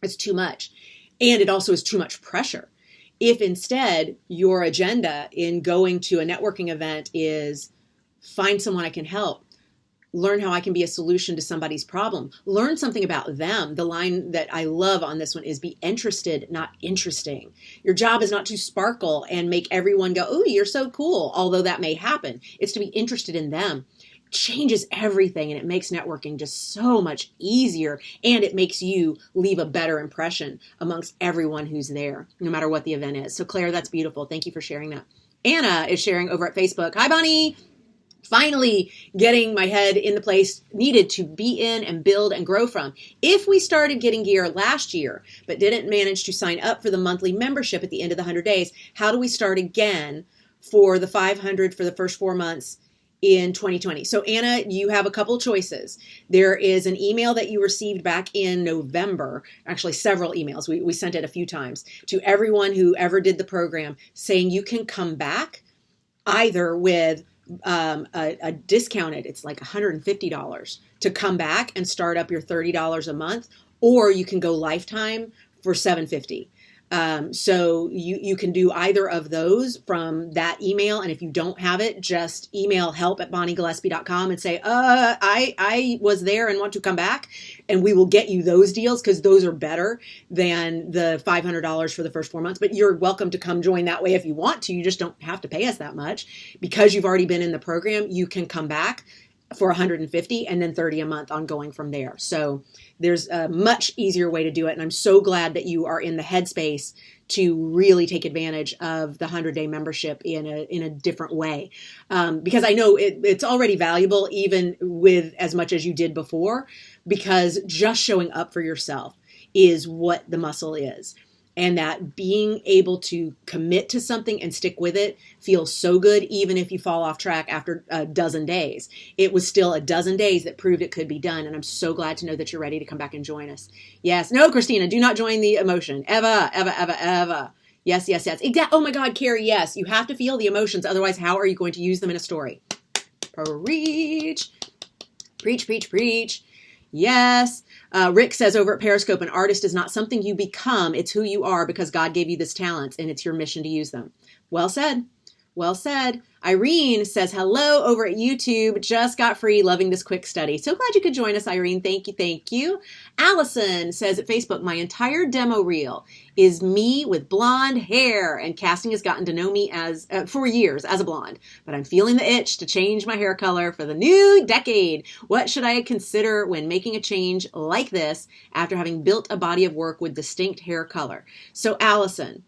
It's too much. And it also is too much pressure. If instead your agenda in going to a networking event is find someone I can help, learn how I can be a solution to somebody's problem, learn something about them. The line that I love on this one is be interested, not interesting. Your job is not to sparkle and make everyone go, oh, you're so cool. Although that may happen. It's to be interested in them. Changes everything and it makes networking just so much easier and it makes you leave a better impression amongst everyone who's there, no matter what the event is. So Claire, that's beautiful. Thank you for sharing that. Anna is sharing over at Facebook. Hi, Bonnie. Finally getting my head in the place needed to be in and build and grow from. If we started getting gear last year, but didn't manage to sign up for the monthly membership at the end of the 100 days, how do we start again for the 500 for the first 4 months in 2020. So Anna, you have a couple choices. There is an email that you received back in November, actually several emails. We sent it a few times to everyone who ever did the program saying you can come back either with a discounted, it's like $150 to come back and start up your $30 a month, or you can go lifetime for $750. So you can do either of those from that email. And if you don't have it, just email help@bonniegillespie.com and say, I was there and want to come back. And we will get you those deals because those are better than the $500 for the first 4 months. But you're welcome to come join that way if you want to. You just don't have to pay us that much. Because you've already been in the program, you can come back for $150 and then $30 a month ongoing from there. So there's a much easier way to do it. And I'm so glad that you are in the headspace to really take advantage of the 100-day membership in a different way. Because I know it's already valuable even with as much as you did before, because just showing up for yourself is what the muscle is. And that being able to commit to something and stick with it feels so good, even if you fall off track after a dozen days. It was still a dozen days that proved it could be done. And I'm so glad to know that you're ready to come back and join us. Yes. No, Christina, do not join the emotion. Eva. Yes. Oh my God, Carrie, yes. You have to feel the emotions. Otherwise, how are you going to use them in a story? Preach. Yes. Rick says over at Periscope, an artist is not something you become. It's who you are because God gave you this talent and it's your mission to use them. Well said. Well said. Irene says, hello over at YouTube. Just got free. Loving this quick study. So glad you could join us, Irene. Thank you. Thank you. Allison says at Facebook, my entire demo reel is me with blonde hair, and casting has gotten to know me as for years as a blonde, but I'm feeling the itch to change my hair color for the new decade. What should I consider when making a change like this after having built a body of work with distinct hair color? So Allison,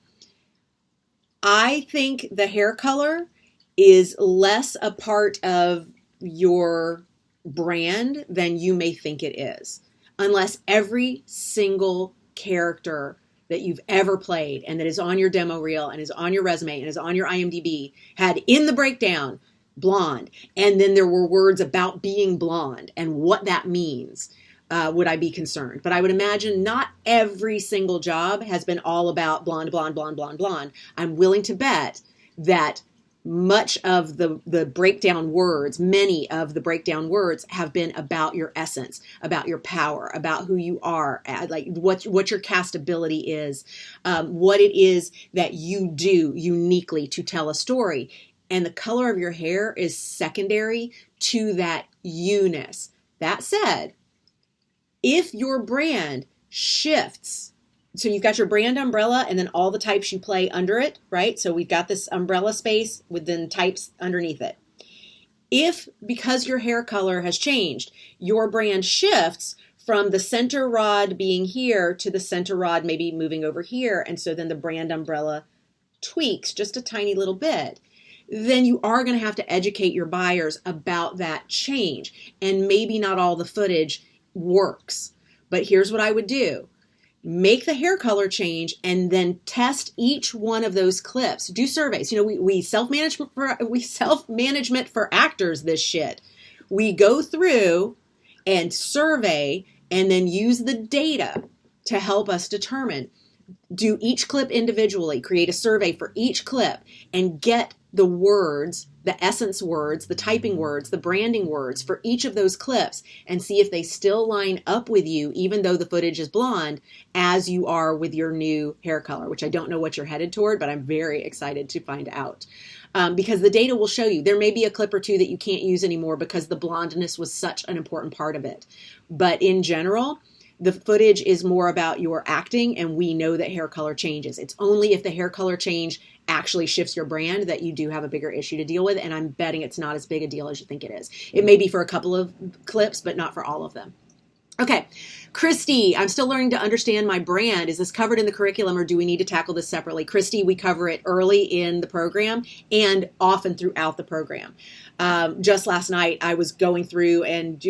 I think the hair color is less a part of your brand than you may think it is. Unless every single character that you've ever played and that is on your demo reel and is on your resume and is on your IMDb had in the breakdown blonde, and then there were words about being blonde and what that means, would I be concerned? But I would imagine not every single job has been all about blonde, blonde, blonde, blonde, blonde. I'm willing to bet that much of the breakdown words, many of the breakdown words have been about your essence, about your power, about who you are, like what your castability is, what it is that you do uniquely to tell a story. And the color of your hair is secondary to that you-ness. That said, if your brand shifts, so you've got your brand umbrella and then all the types you play under it, right? So we've got this umbrella space with then types underneath it. If, because your hair color has changed, your brand shifts from the center rod being here to the center rod maybe moving over here, and so then the brand umbrella tweaks just a tiny little bit, then you are going to have to educate your buyers about that change. And maybe not all the footage works. But here's what I would do. Make the hair color change and then test each one of those clips. Do surveys. You know, we self-management for actors this shit. We go through and survey and then use the data to help us determine. Do each clip individually, create a survey for each clip and get the words, the essence words, the typing words, the branding words for each of those clips and see if they still line up with you, even though the footage is blonde, as you are with your new hair color, which I don't know what you're headed toward, but I'm very excited to find out. Because the data will show you. There may be a clip or two that you can't use anymore because the blondness was such an important part of it. But in general, the footage is more about your acting, and we know that hair color changes. It's only if the hair color change actually shifts your brand that you do have a bigger issue to deal with, and I'm betting it's not as big a deal as you think it is. It may be for a couple of clips, but not for all of them. Okay, Christy, I'm still learning to understand my brand. Is this covered in the curriculum or do we need to tackle this separately? Christy, we cover it early in the program and often throughout the program. Just last night, I was going through and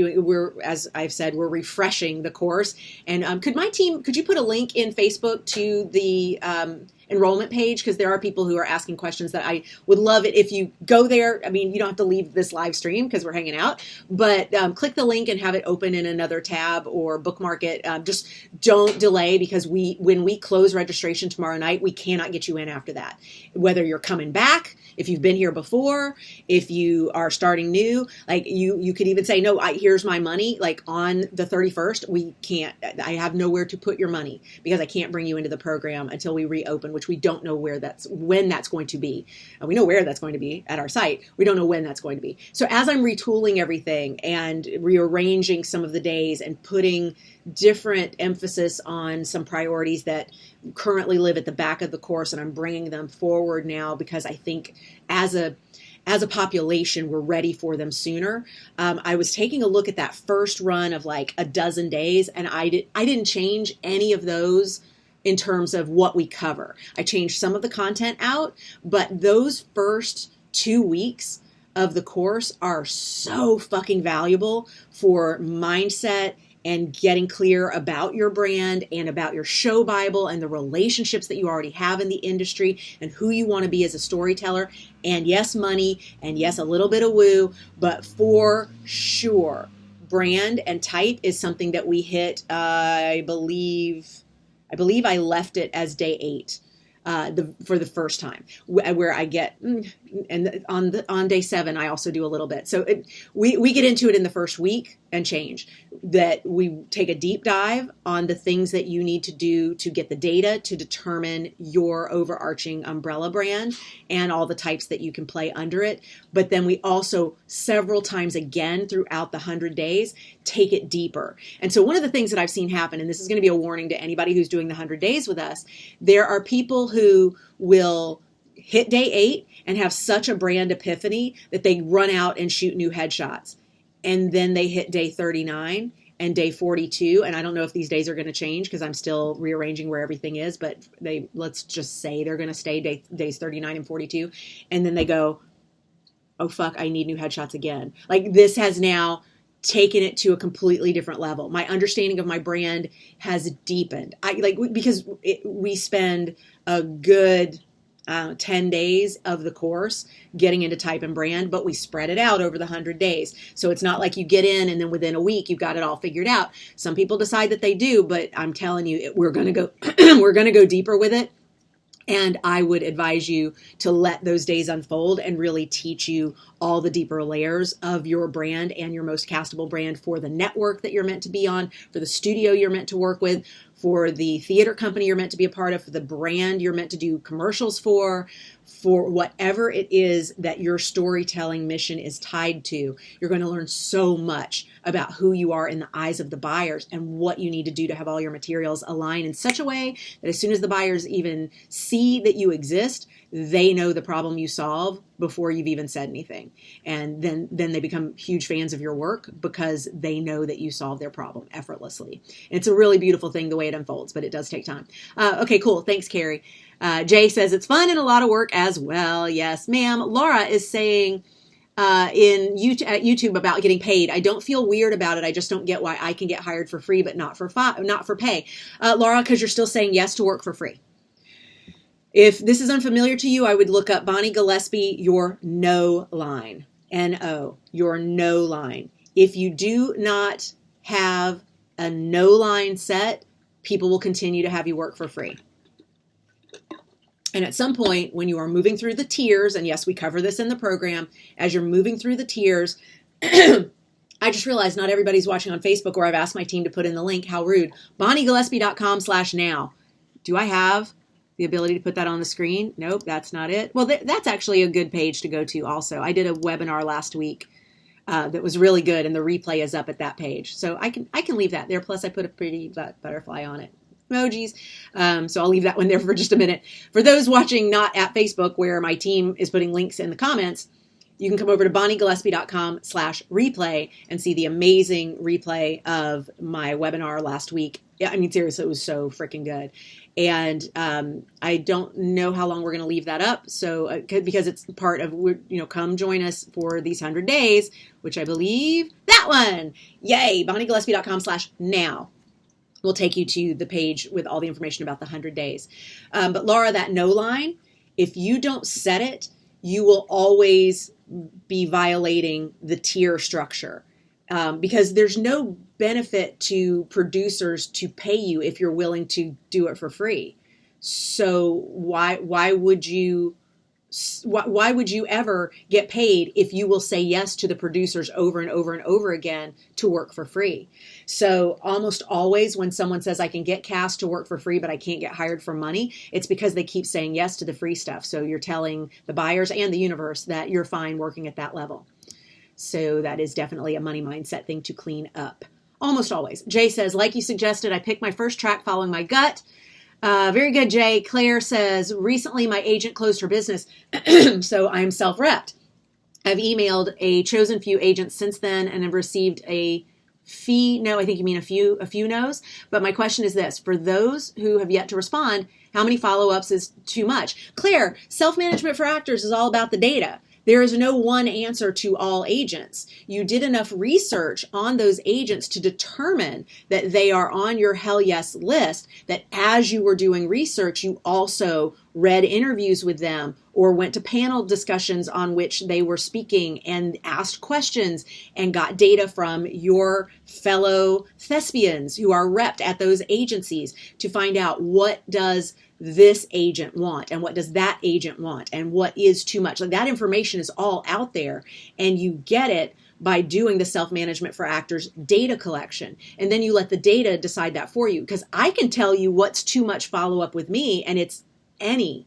as I've said, we're refreshing the course. And could you put a link in Facebook to the enrollment page? Because there are people who are asking questions that I would love it if you go there. I mean, you don't have to leave this live stream because we're hanging out, but click the link and have it open in another tab or bookmark it. Just don't delay, because when we close registration tomorrow night, we cannot get you in after that. Whether you're coming back, if you've been here before, if you are starting new, like you could even say, no, here's my money. Like on the 31st, I have nowhere to put your money because I can't bring you into the program until we reopen, which we don't know when that's going to be. We know where that's going to be at our site. We don't know when that's going to be. So as I'm retooling everything and rearranging some of the days and putting different emphasis on some priorities that currently live at the back of the course, and I'm bringing them forward now because I think as a population, we're ready for them sooner. I was taking a look at that first run of like a dozen days, and I didn't change any of those in terms of what we cover. I changed some of the content out, but those first 2 weeks of the course are so fucking valuable for mindset and getting clear about your brand and about your show Bible and the relationships that you already have in the industry and who you want to be as a storyteller. And yes, money, and yes, a little bit of woo, but for sure, brand and type is something that we hit, I believe I left it as day 8. for the first time, where I get, and on day 7, I also do a little bit. So we get into it in the first week and change, that we take a deep dive on the things that you need to do to get the data to determine your overarching umbrella brand and all the types that you can play under it. But then we also several times again throughout the 100 days, take it deeper. And so one of the things that I've seen happen, and this is going to be a warning to anybody who's doing the 100 days with us, there are people who will hit day 8 and have such a brand epiphany that they run out and shoot new headshots. And then they hit day 39 and day 42. And I don't know if these days are going to change because I'm still rearranging where everything is, but let's just say they're going to stay days 39 and 42. And then they go, oh, fuck, I need new headshots again. Like, this has now taken it to a completely different level. My understanding of my brand has deepened. Because we spend a good 10 days of the course getting into type and brand, but we spread it out over the 100 days. So it's not like you get in and then within a week you've got it all figured out. Some people decide that they do, but I'm telling you, we're going to go we're going to go deeper with it. And I would advise you to let those days unfold and really teach you all the deeper layers of your brand and your most castable brand for the network that you're meant to be on, for the studio you're meant to work with, for the theater company you're meant to be a part of, for the brand you're meant to do commercials for whatever it is that your storytelling mission is tied to. You're going to learn so much about who you are in the eyes of the buyers and what you need to do to have all your materials align in such a way that as soon as the buyers even see that you exist, they know the problem you solve before you've even said anything. And then they become huge fans of your work because they know that you solve their problem effortlessly. And it's a really beautiful thing the way it unfolds, but it does take time. Okay, cool. Thanks, Carrie. Jay says it's fun and a lot of work as well. Yes, ma'am. Laura is saying at YouTube about getting paid. I don't feel weird about it. I just don't get why I can get hired for free, but not for pay. Laura, because you're still saying yes to work for free. If this is unfamiliar to you, I would look up Bonnie Gillespie, your no line, N-O, your no line. If you do not have a no line set, people will continue to have you work for free. And at some point, when you are moving through the tiers, and yes, we cover this in the program, as you're moving through the tiers, I just realized not everybody's watching on Facebook, or I've asked my team to put in the link. How rude. BonnieGillespie.com/now. Do I have the ability to put that on the screen? Nope, that's not it. Well, that's actually a good page to go to also. I did a webinar last week that was really good, and the replay is up at that page. So I can leave that there. Plus, I put a pretty butterfly on it. Emojis. So I'll leave that one there for just a minute. For those watching not at Facebook, where my team is putting links in the comments, you can come over to BonnieGillespie.com/replay and see the amazing replay of my webinar last week. I mean, seriously, it was so freaking good. And I don't know how long we're going to leave that up. So because it's part of, come join us for these 100 days, which I believe that one. Yay. BonnieGillespie.com/now. Will take you to the page with all the information about the 100 days. But Laura, that no line, if you don't set it, you will always be violating the tier structure. Because there's no benefit to producers to pay you if you're willing to do it for free. So why would you ever get paid if you will say yes to the producers over and over and over again to work for free? So almost always when someone says I can get cast to work for free, but I can't get hired for money, it's because they keep saying yes to the free stuff. So you're telling the buyers and the universe that you're fine working at that level. So that is definitely a money mindset thing to clean up. Almost always. Jay says, like you suggested, I picked my first track following my gut. Very good, Jay. Claire says, recently my agent closed her business, so I'm self-repped. I've emailed a chosen few agents since then and have received a fee. No, I think you mean a few no's. But my question is this. For those who have yet to respond, how many follow-ups is too much? Claire, self-management for actors is all about the data. There is no one answer to all agents. You did enough research on those agents to determine that they are on your hell yes list, that as you were doing research, you also read interviews with them or went to panel discussions on which they were speaking and asked questions and got data from your fellow thespians who are repped at those agencies to find out what does this agent want and what does that agent want and what is too much. Like, that information is all out there, and you get it by doing the self-management for actors data collection. And then you let the data decide that for you, because I can tell you what's too much follow-up with me, and it's any.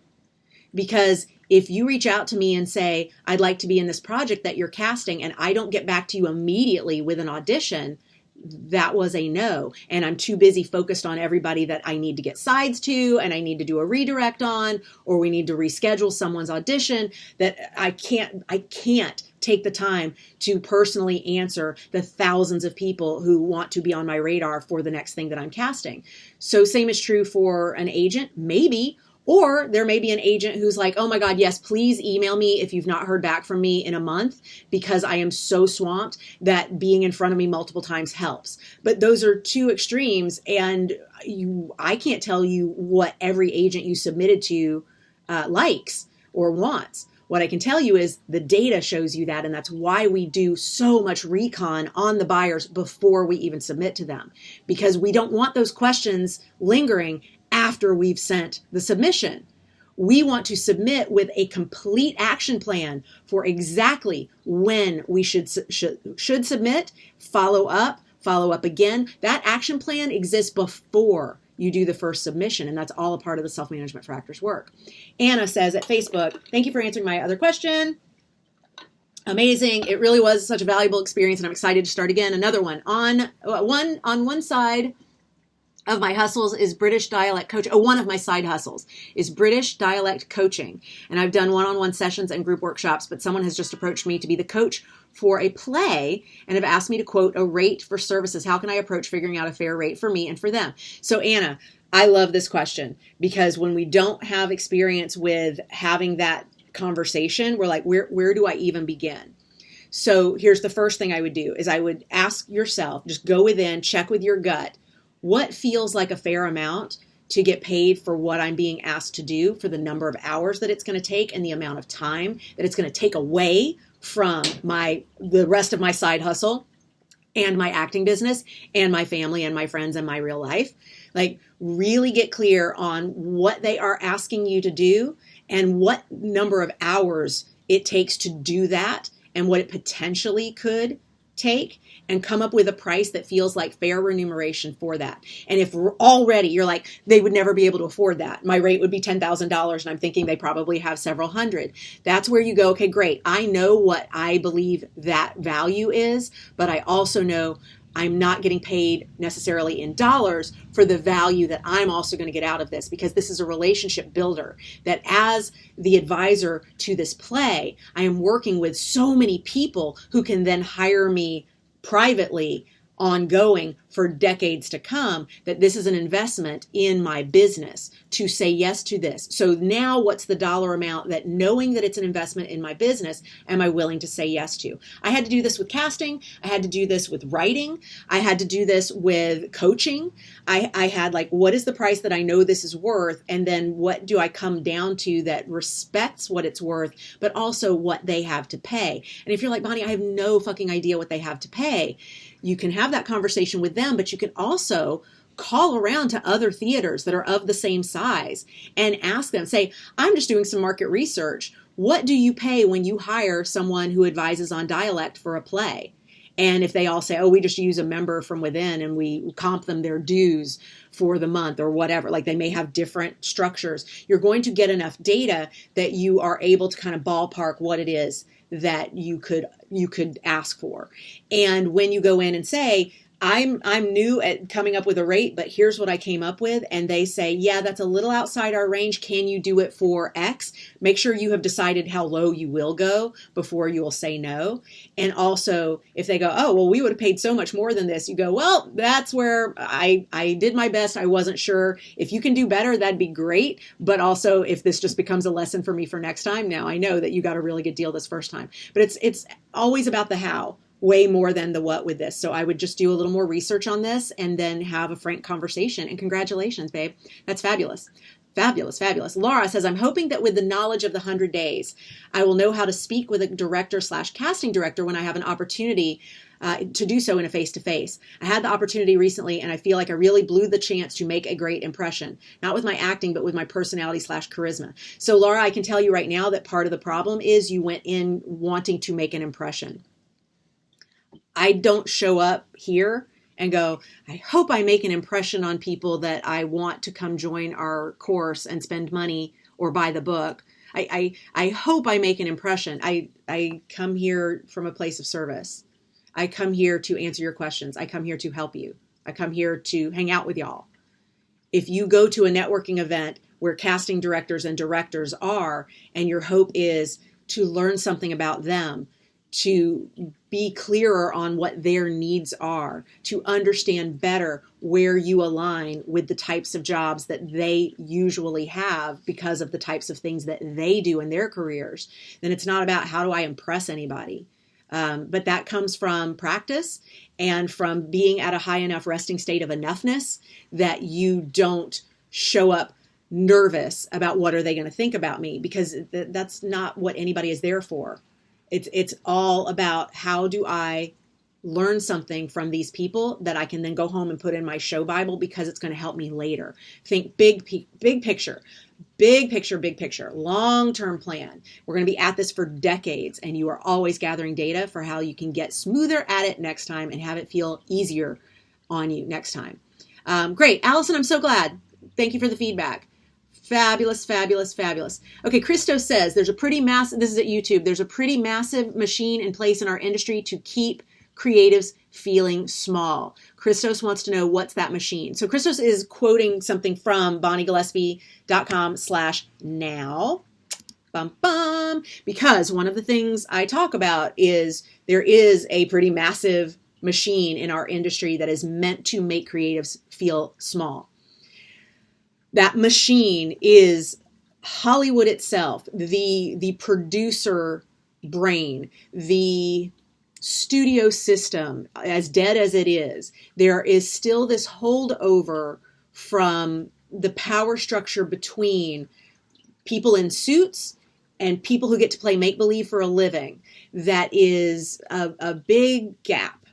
Because if you reach out to me and say, I'd like to be in this project that you're casting, and I don't get back to you immediately with an audition, that was a no. And I'm too busy focused on everybody that I need to get sides to, and I need to do a redirect on, or we need to reschedule someone's audition, that I can't take the time to personally answer the thousands of people who want to be on my radar for the next thing that I'm casting. So same is true for an agent, maybe. Or there may be an agent who's like, oh my God, yes, please email me if you've not heard back from me in a month, because I am so swamped that being in front of me multiple times helps. But those are two extremes, and I can't tell you what every agent you submitted to likes or wants. What I can tell you is the data shows you that, and that's why we do so much recon on the buyers before we even submit to them, because we don't want those questions lingering after we've sent the submission. We want to submit with a complete action plan for exactly when we should submit, follow up again. That action plan exists before you do the first submission, and that's all a part of the self-management for actors work. Anna says at Facebook, thank you for answering my other question. Amazing. It really was such a valuable experience, and I'm excited to start again. Another one. On one side of my hustles is British dialect coaching. One of my side hustles is British dialect coaching. And I've done one-on-one sessions and group workshops, but someone has just approached me to be the coach for a play and have asked me to quote a rate for services. How can I approach figuring out a fair rate for me and for them? So Anna, I love this question, because when we don't have experience with having that conversation, we're like, where do I even begin? So here's the first thing I would do is I would ask yourself, just go within, check with your gut. What feels like a fair amount to get paid for what I'm being asked to do, for the number of hours that it's going to take and the amount of time that it's going to take away from the rest of my side hustle and my acting business and my family and my friends and my real life. Like, really get clear on what they are asking you to do and what number of hours it takes to do that and what it potentially could take, and come up with a price that feels like fair remuneration for that. And if already you're like, they would never be able to afford that, my rate would be $10,000, and I'm thinking they probably have several hundred, that's where you go, okay, great. I know what I believe that value is, but I also know I'm not getting paid necessarily in dollars for the value that I'm also going to get out of this, because this is a relationship builder, that as the advisor to this play, I am working with so many people who can then hire me privately, ongoing, for decades to come, that this is an investment in my business to say yes to this. So now what's the dollar amount that, knowing that it's an investment in my business, am I willing to say yes to? I had to do this with casting. I had to do this with writing. I had to do this with coaching. I had like, what is the price that I know this is worth? And then what do I come down to that respects what it's worth, but also what they have to pay? And if you're like, Bonnie, I have no fucking idea what they have to pay, you can have that conversation with them, but you can also call around to other theaters that are of the same size and ask them, say, I'm just doing some market research. What do you pay when you hire someone who advises on dialect for a play? And if they all say, oh, we just use a member from within and we comp them their dues for the month or whatever, like they may have different structures, you're going to get enough data that you are able to kind of ballpark what it is that you could ask for. And when you go in and say, I'm new at coming up with a rate, but here's what I came up with, and they say, yeah, that's a little outside our range. Can you do it for X? Make sure you have decided how low you will go before you will say no. And also, if they go, oh, well, we would have paid so much more than this, you go, well, that's where I did my best. I wasn't sure. If you can do better, that'd be great. But also, if this just becomes a lesson for me for next time, now I know that you got a really good deal this first time. But it's always about the how, way more than the what with this. So I would just do a little more research on this and then have a frank conversation. And congratulations, babe. That's fabulous. Fabulous, fabulous. Laura says, I'm hoping that with the knowledge of the 100 days, I will know how to speak with a director/casting director when I have an opportunity to do so in a face-to-face. I had the opportunity recently, and I feel like I really blew the chance to make a great impression, not with my acting, but with my personality/charisma. So Laura, I can tell you right now that part of the problem is you went in wanting to make an impression. I don't show up here and go, I hope I make an impression on people that I want to come join our course and spend money or buy the book. I hope I make an impression. I come here from a place of service. I come here to answer your questions. I come here to help you. I come here to hang out with y'all. If you go to a networking event where casting directors and directors are, and your hope is to learn something about them, to be clearer on what their needs are, to understand better where you align with the types of jobs that they usually have because of the types of things that they do in their careers, then it's not about how do I impress anybody. But that comes from practice and from being at a high enough resting state of enoughness that you don't show up nervous about what are they going to think about me, because that's not what anybody is there for. It's all about how do I learn something from these people that I can then go home and put in my show Bible because it's going to help me later. Think big picture, big picture, long-term plan. We're going to be at this for decades, and you are always gathering data for how you can get smoother at it next time and have it feel easier on you next time. Great. Allison, I'm so glad. Thank you for the feedback. Fabulous, fabulous, fabulous. Okay, Christo says there's a pretty massive, this is at YouTube, there's a pretty massive machine in place in our industry to keep creatives feeling small. Christos wants to know what's that machine. So Christos is quoting something from BonnieGillespie.com/now. Bum, bum, because one of the things I talk about is there is a pretty massive machine in our industry that is meant to make creatives feel small. That machine is Hollywood itself, the producer brain, the studio system, as dead as it is. There is still this holdover from the power structure between people in suits and people who get to play make-believe for a living. That is a big gap.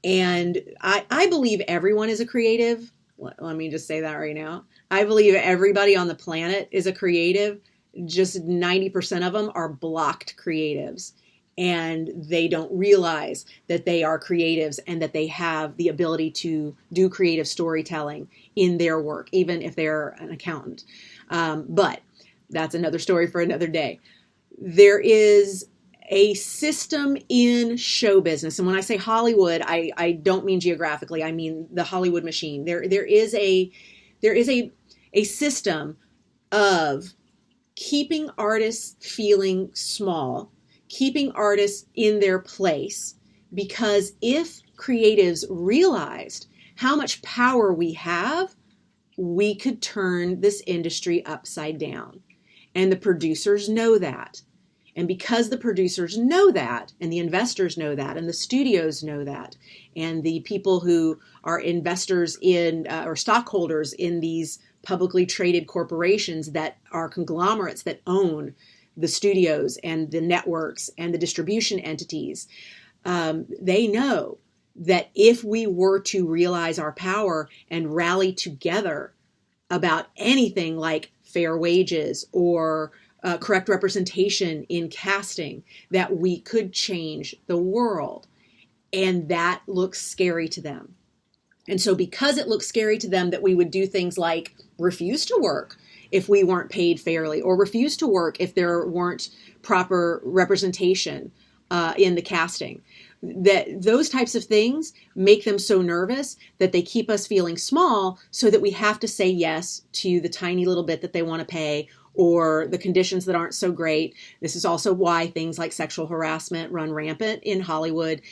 And I believe everyone is a creative. Let me just say that right now. I believe everybody on the planet is a creative. Just 90% of them are blocked creatives. And they don't realize that they are creatives and that they have the ability to do creative storytelling in their work, even if they're an accountant. But that's another story for another day. There is a system in show business. And when I say Hollywood, I don't mean geographically. I mean the Hollywood machine. There is a system of keeping artists feeling small, keeping artists in their place, because if creatives realized how much power we have, we could turn this industry upside down. And the producers know that. And because the producers know that, and the investors know that, and the studios know that, and the people who are investors in or stockholders in these publicly traded corporations that are conglomerates that own the studios and the networks and the distribution entities, they know that if we were to realize our power and rally together about anything like fair wages or correct representation in casting, that we could change the world. And that looks scary to them. And so because it looks scary to them that we would do things like refuse to work if we weren't paid fairly, or refuse to work if there weren't proper representation in the casting, that those types of things make them so nervous that they keep us feeling small, so that we have to say yes to the tiny little bit that they want to pay, or the conditions that aren't so great. This is also why things like sexual harassment run rampant in Hollywood,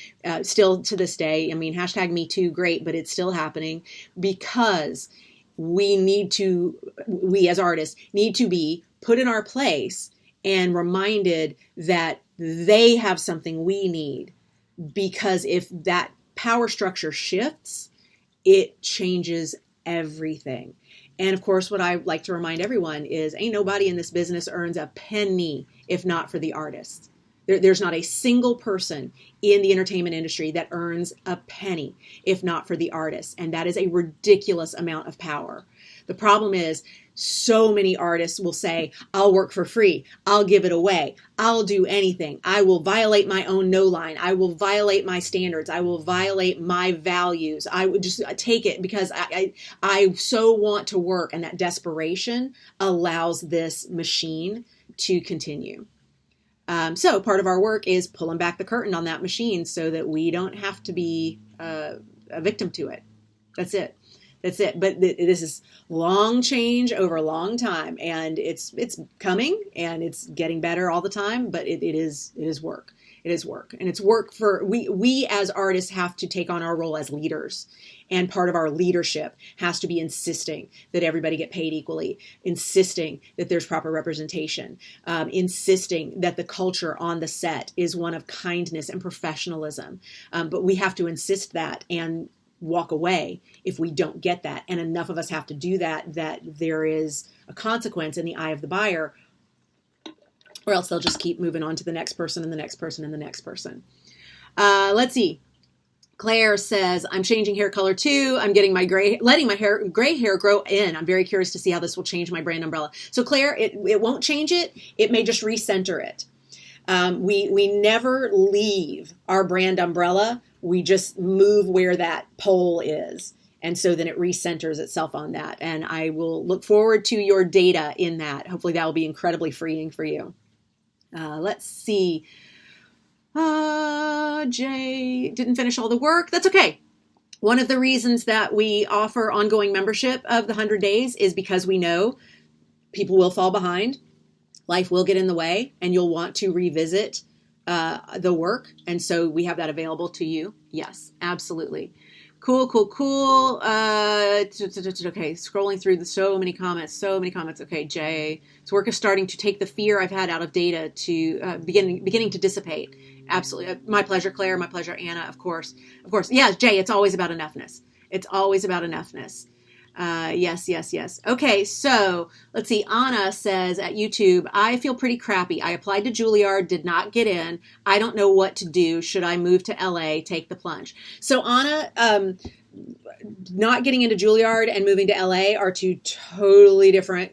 still to this day. I mean, hashtag Me Too, great, but it's still happening, because we as artists need to be put in our place and reminded that they have something we need. Because if that power structure shifts, it changes everything. And of course, what I like to remind everyone is ain't nobody in this business earns a penny if not for the artists. There's not a single person in the entertainment industry that earns a penny if not for the artists. And that is a ridiculous amount of power. The problem is so many artists will say, I'll work for free. I'll give it away. I'll do anything. I will violate my own no line. I will violate my standards. I will violate my values. I would just take it because I so want to work. And that desperation allows this machine to continue. So part of our work is pulling back the curtain on that machine so that we don't have to be a victim to it. That's it. That's it. But this is long change over a long time, and it's coming and it's getting better all the time. But it is work. It is work, and it's work for we as artists have to take on our role as leaders. And part of our leadership has to be insisting that everybody get paid equally, insisting that there's proper representation, insisting that the culture on the set is one of kindness and professionalism. But we have to insist that and walk away if we don't get that. And enough of us have to do that there is a consequence in the eye of the buyer, or else they'll just keep moving on to the next person and the next person and the next person. Let's see. Claire says, I'm changing hair color too. I'm getting letting my gray hair grow in. I'm very curious to see how this will change my brand umbrella. So Claire, it won't change it. It may just recenter it. We never leave our brand umbrella. We just move where that pole is. And so then it recenters itself on that. And I will look forward to your data in that. Hopefully that will be incredibly freeing for you. Let's see. Jay didn't finish all the work. That's okay. One of the reasons that we offer ongoing membership of the 100 days is because we know people will fall behind. Life will get in the way, and you'll want to revisit the work. And so we have that available to you. Yes, absolutely. Cool. Okay, scrolling through so many comments. Okay, Jay. This work is starting to take the fear I've had out of data to beginning to dissipate. Absolutely. My pleasure, Claire. My pleasure, Anna, of course. Yeah, Jay, it's always about enoughness. Yes. Okay, so let's see. Anna says at YouTube, I feel pretty crappy. I applied to Juilliard, did not get in. I don't know what to do. Should I move to LA, take the plunge? So Anna, not getting into Juilliard and moving to LA are two totally different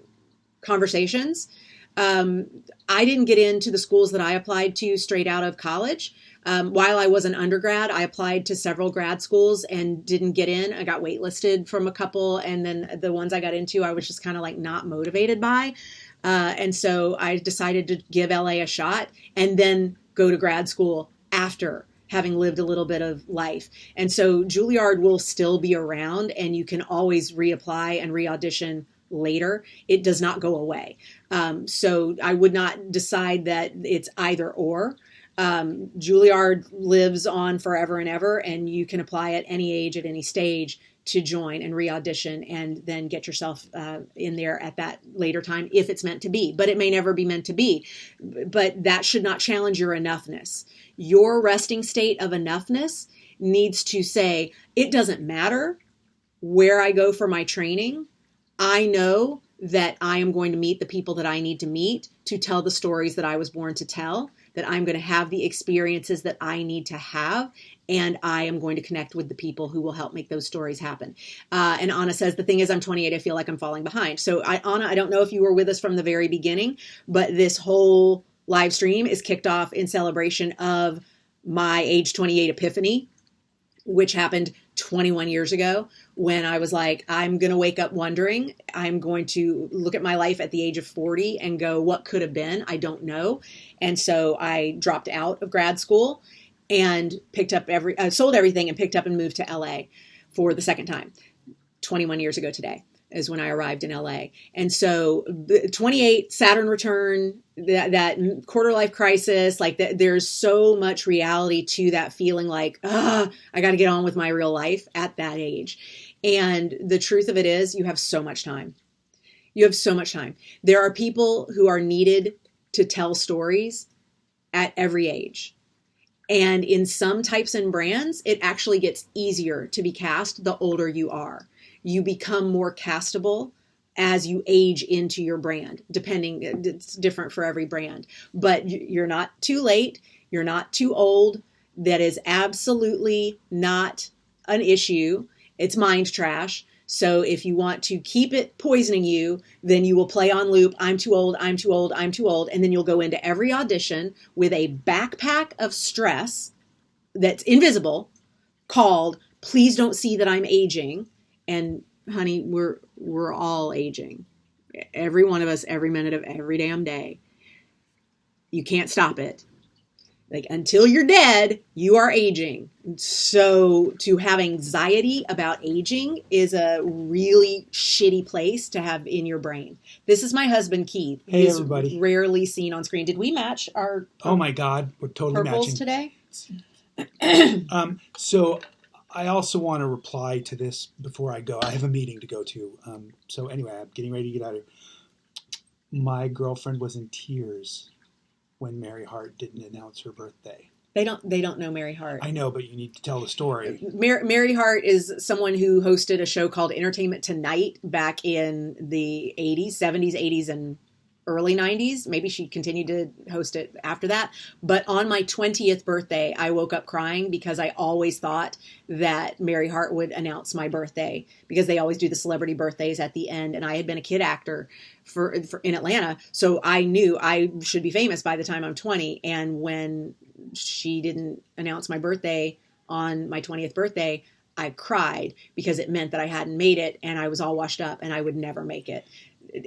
conversations. I didn't get into the schools that I applied to straight out of college. While I was an undergrad, I applied to several grad schools and didn't get in. I got waitlisted from a couple. And then the ones I got into, I was just kind of like not motivated by. And so I decided to give LA a shot and then go to grad school after having lived a little bit of life. And so Juilliard will still be around and you can always reapply and re-audition later. It does not go away. So I would not decide that it's either or. Juilliard lives on forever and ever, and you can apply at any age, at any stage to join and re-audition and then get yourself in there at that later time if it's meant to be. But it may never be meant to be. But that should not challenge your enoughness. Your resting state of enoughness needs to say, it doesn't matter where I go for my training. I know that I am going to meet the people that I need to meet to tell the stories that I was born to tell, that I'm going to have the experiences that I need to have, and I am going to connect with the people who will help make those stories happen. And Anna says, the thing is, I'm 28, I feel like I'm falling behind. So Anna, I don't know if you were with us from the very beginning, but this whole live stream is kicked off in celebration of my age 28 epiphany, which happened 21 years ago when I was like, I'm going to wake up wondering. I'm going to look at my life at the age of 40 and go, what could have been? I don't know. And so I dropped out of grad school and sold everything and picked up and moved to LA for the second time. 21 years ago today is when I arrived in LA. And so 28, Saturn return, that quarter life crisis, like there's so much reality to that feeling like, I got to get on with my real life at that age. And the truth of it is you have so much time. You have so much time. There are people who are needed to tell stories at every age. And in some types and brands, it actually gets easier to be cast the older you are. You become more castable as you age into your brand, depending, it's different for every brand, but you're not too late. You're not too old. That is absolutely not an issue. It's mind trash. So if you want to keep it poisoning you, then you will play on loop. I'm too old. I'm too old. I'm too old. And then you'll go into every audition with a backpack of stress that's invisible called "Please don't see that I'm aging." And honey, we're all aging. Every one of us, every minute of every damn day. You can't stop it. Like, until you're dead, you are aging. So to have anxiety about aging is a really shitty place to have in your brain. This is my husband, Keith. Hey, everybody. Rarely seen on screen. Did we match our Oh my God, we're totally purples matching today? So I also want to reply to this before I go. I have a meeting to go to. So anyway, I'm getting ready to get out of here. My girlfriend was in tears when Mary Hart didn't announce her birthday. They don't know Mary Hart. I know, but you need to tell the story. Mary Hart is someone who hosted a show called Entertainment Tonight back in the 80s, 70s, 80s, and early 90s. Maybe she continued to host it after that. But on my 20th birthday, I woke up crying because I always thought that Mary Hart would announce my birthday, because they always do the celebrity birthdays at the end. And I had been a kid actor for in Atlanta, so I knew I should be famous by the time I'm 20. And when she didn't announce my birthday on my 20th birthday, I cried, because it meant that I hadn't made it and I was all washed up and I would never make it.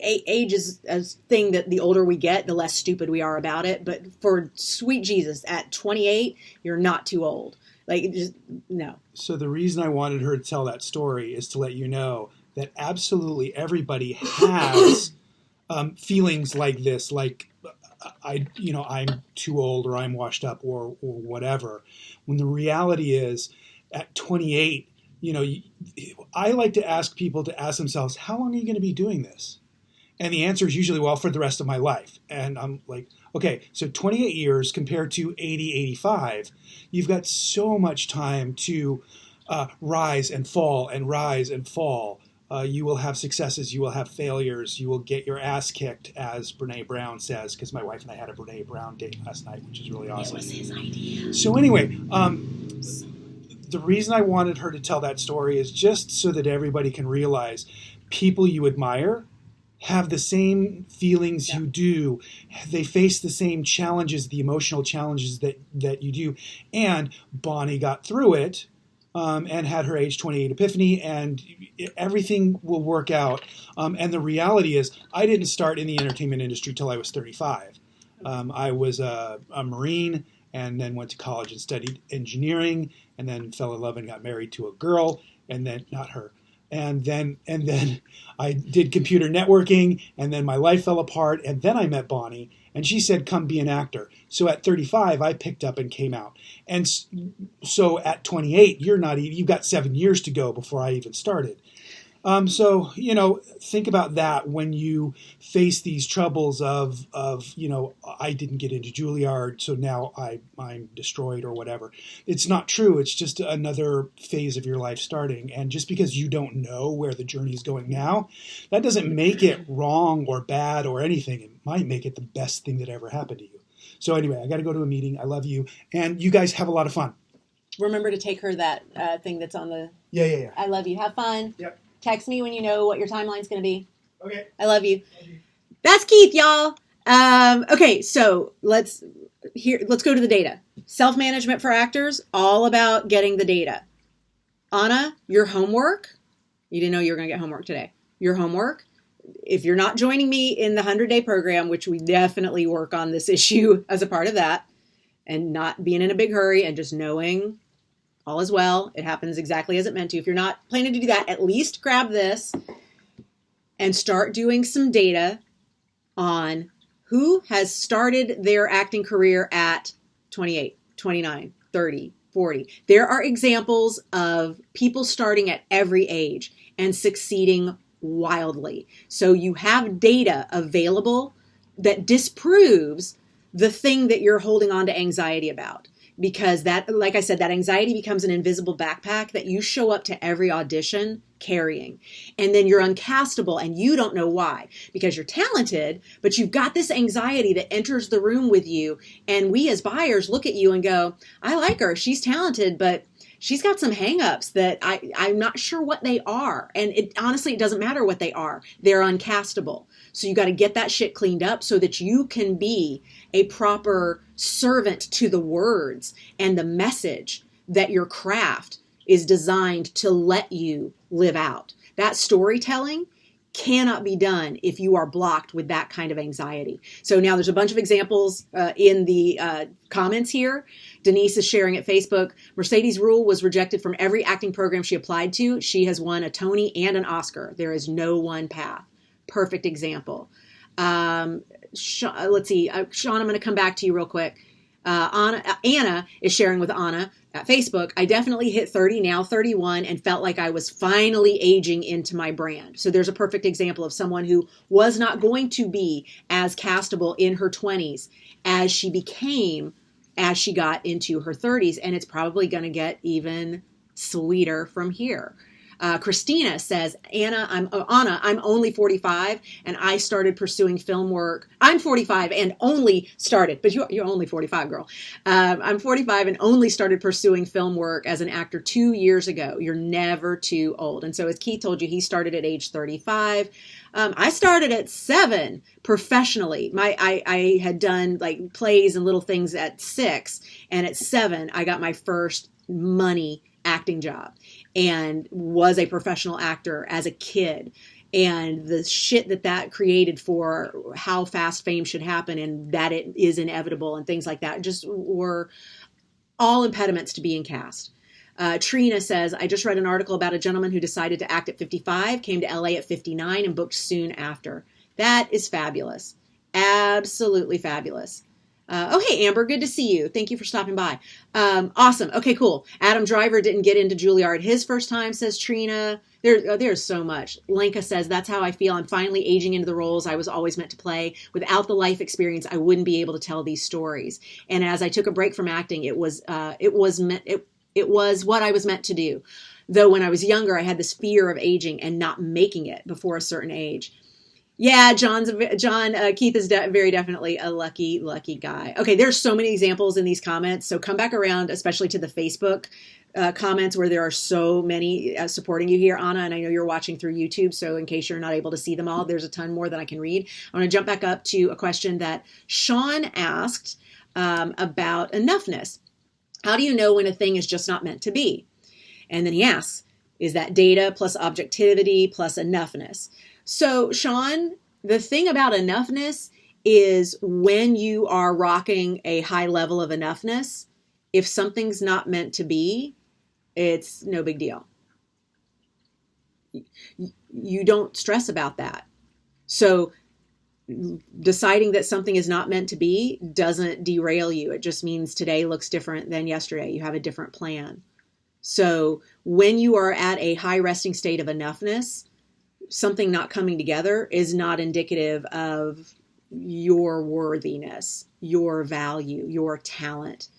Age is a thing that the older we get, the less stupid we are about it. But for sweet Jesus, at 28, you're not too old. Like, just no. So the reason I wanted her to tell that story is to let you know that absolutely everybody has feelings like this, like I'm too old, or I'm washed up, or whatever. When the reality is, at 28, I like to ask people to ask themselves, how long are you going to be doing this? And the answer is usually, well, for the rest of my life. And I'm like, okay, so 28 years compared to 80, 85, you've got so much time to rise and fall and rise and fall. You will have successes, you will have failures, you will get your ass kicked, as Brene Brown says, because my wife and I had a Brene Brown date last night, which is really awesome. It was his idea. So anyway, the reason I wanted her to tell that story is just so that everybody can realize people you admire have the same feelings you do. They face the same challenges, the emotional challenges that you do. And Bonnie got through it and had her age 28 epiphany, and everything will work out. And the reality is, I didn't start in the entertainment industry till I was 35. I was a Marine, and then went to college and studied engineering, and then fell in love and got married to a girl, and then not her. And then I did computer networking, and then my life fell apart, and then I met Bonnie, and she said, come be an actor. So at 35, I picked up and came out. And so at 28, you've got 7 years to go before I even started. So, think about that when you face these troubles of I didn't get into Juilliard, so now I'm destroyed or whatever. It's not true. It's just another phase of your life starting. And just because you don't know where the journey is going now, that doesn't make it wrong or bad or anything. It might make it the best thing that ever happened to you. So anyway, I got to go to a meeting. I love you. And you guys have a lot of fun. Remember to take her that thing that's on the... Yeah. I love you. Have fun. Yep. Text me when you know what your timeline's going to be. Okay. I love you. That's Keith, y'all. Okay, so let's go to the data. Self-management for actors, all about getting the data. Anna, your homework. You didn't know you were going to get homework today. Your homework. If you're not joining me in the 100-day program, which we definitely work on this issue as a part of that, and not being in a big hurry and just knowing all is well. It happens exactly as it meant to. If you're not planning to do that, at least grab this and start doing some data on who has started their acting career at 28, 29, 30, 40. There are examples of people starting at every age and succeeding wildly. So you have data available that disproves the thing that you're holding on to anxiety about. because that, like I said, that anxiety becomes an invisible backpack that you show up to every audition carrying. And then you're uncastable and you don't know why, because you're talented, but you've got this anxiety that enters the room with you. And we as buyers look at you and go, I like her. She's talented, but she's got some hangups that I'm not sure what they are. And honestly, it doesn't matter what they are. They're uncastable. So you got to get that shit cleaned up so that you can be a proper servant to the words and the message that your craft is designed to let you live out. That storytelling cannot be done if you are blocked with that kind of anxiety. So now there's a bunch of examples in the comments here. Denise is sharing at Facebook. Mercedes Rule was rejected from every acting program she applied to. She has won a Tony and an Oscar. There is no one path. Perfect example. Let's see. Sean, I'm going to come back to you real quick. Anna is sharing with Anna at Facebook. I definitely hit 30, now 31, and felt like I was finally aging into my brand. So there's a perfect example of someone who was not going to be as castable in her 20s as she became as she got into her 30s. And it's probably going to get even sweeter from here. Christina says, Anna, I'm only 45 and I started pursuing film work. I'm 45 and only started, but you're only 45, girl. I'm 45 and only started pursuing film work as an actor 2 years ago. You're never too old. And so as Keith told you, he started at age 35. I started at 7 professionally. I had done like plays and little things at 6, and at 7, I got my first money acting job and was a professional actor as a kid. And the shit that created for how fast fame should happen and that it is inevitable and things like that just were all impediments to being cast. Trina says, I just read an article about a gentleman who decided to act at 55, came to LA at 59 and booked soon after. That is fabulous. Absolutely fabulous. Oh, hey, Amber, good to see you. Thank you for stopping by. Awesome. Okay, cool. Adam Driver didn't get into Juilliard his first time, says Trina. There's so much. Lenka says, that's how I feel. I'm finally aging into the roles I was always meant to play. Without the life experience, I wouldn't be able to tell these stories. And as I took a break from acting, it was what I was meant to do. Though when I was younger, I had this fear of aging and not making it before a certain age. Yeah, Keith is very definitely a lucky guy. Okay, there's so many examples in these comments. So come back around, especially to the Facebook comments where there are so many supporting you here, Anna. And I know you're watching through YouTube, so in case you're not able to see them all, there's a ton more that I can read. I want to jump back up to a question that Sean asked about enoughness. How do you know when a thing is just not meant to be? And then he asks, is that data plus objectivity plus enoughness? So, Sean, the thing about enoughness is when you are rocking a high level of enoughness, if something's not meant to be, it's no big deal. You don't stress about that. So deciding that something is not meant to be doesn't derail you. It just means today looks different than yesterday. You have a different plan. So when you are at a high resting state of enoughness, something not coming together is not indicative of your worthiness, your value, your talent.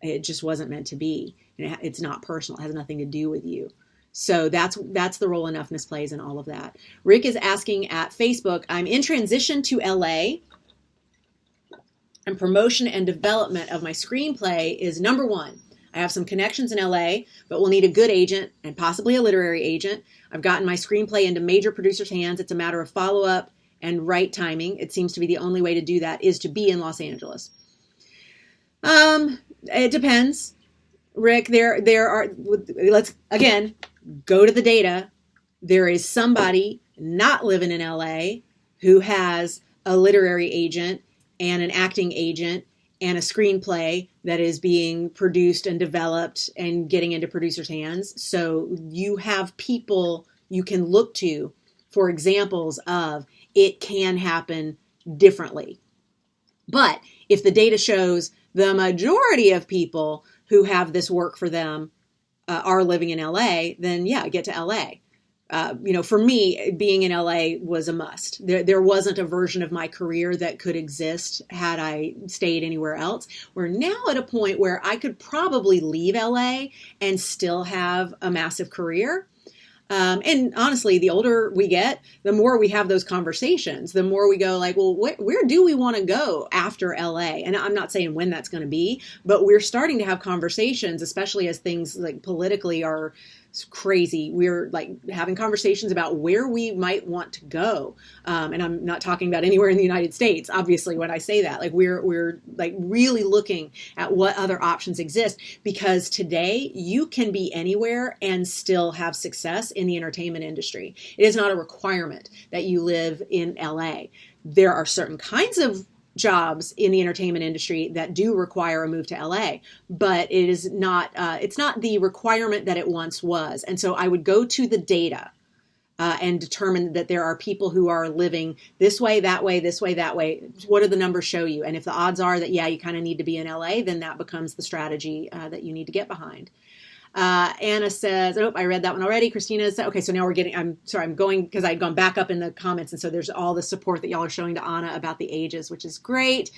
It just wasn't meant to be. It's not personal. It has nothing to do with you. So that's the role enoughness plays in all of that. Rick is asking at Facebook, I'm in transition to LA and promotion and development of my screenplay is number one. I have some connections in LA, but will need a good agent and possibly a literary agent. I've gotten my screenplay into major producers' hands. It's a matter of follow-up and right timing. It seems to be the only way to do that is to be in Los Angeles. It depends, Rick. There are, let's again go to the data. There is somebody not living in LA who has a literary agent and an acting agent and a screenplay that is being produced and developed and getting into producers' hands. So you have people you can look to for examples of it can happen differently. But if the data shows the majority of people who have this work for them are living in LA, then yeah, get to LA. For me, being in LA was a must. There wasn't a version of my career that could exist had I stayed anywhere else. We're now at a point where I could probably leave LA and still have a massive career. And honestly, the older we get, the more we have those conversations, the more we go like, well, where do we want to go after LA? And I'm not saying when that's going to be, but we're starting to have conversations, especially as things like politically are crazy. We're like having conversations about where we might want to go. And I'm not talking about anywhere in the United States, obviously, when I say that. Like we're like really looking at what other options exist, because today you can be anywhere and still have success in the entertainment industry. It is not a requirement that you live in LA. There are certain kinds of jobs in the entertainment industry that do require a move to LA, but it is not, it's not the requirement that it once was. And so I would go to the data and determine that there are people who are living this way, that way, this way, that way. What do the numbers show you? And if the odds are that, yeah, you kind of need to be in LA, then that becomes the strategy that you need to get behind. Anna says, oh, I read that one already. Christina said, okay, so now I'm going because I'd gone back up in the comments. And so there's all the support that y'all are showing to Anna about the ages, which is great.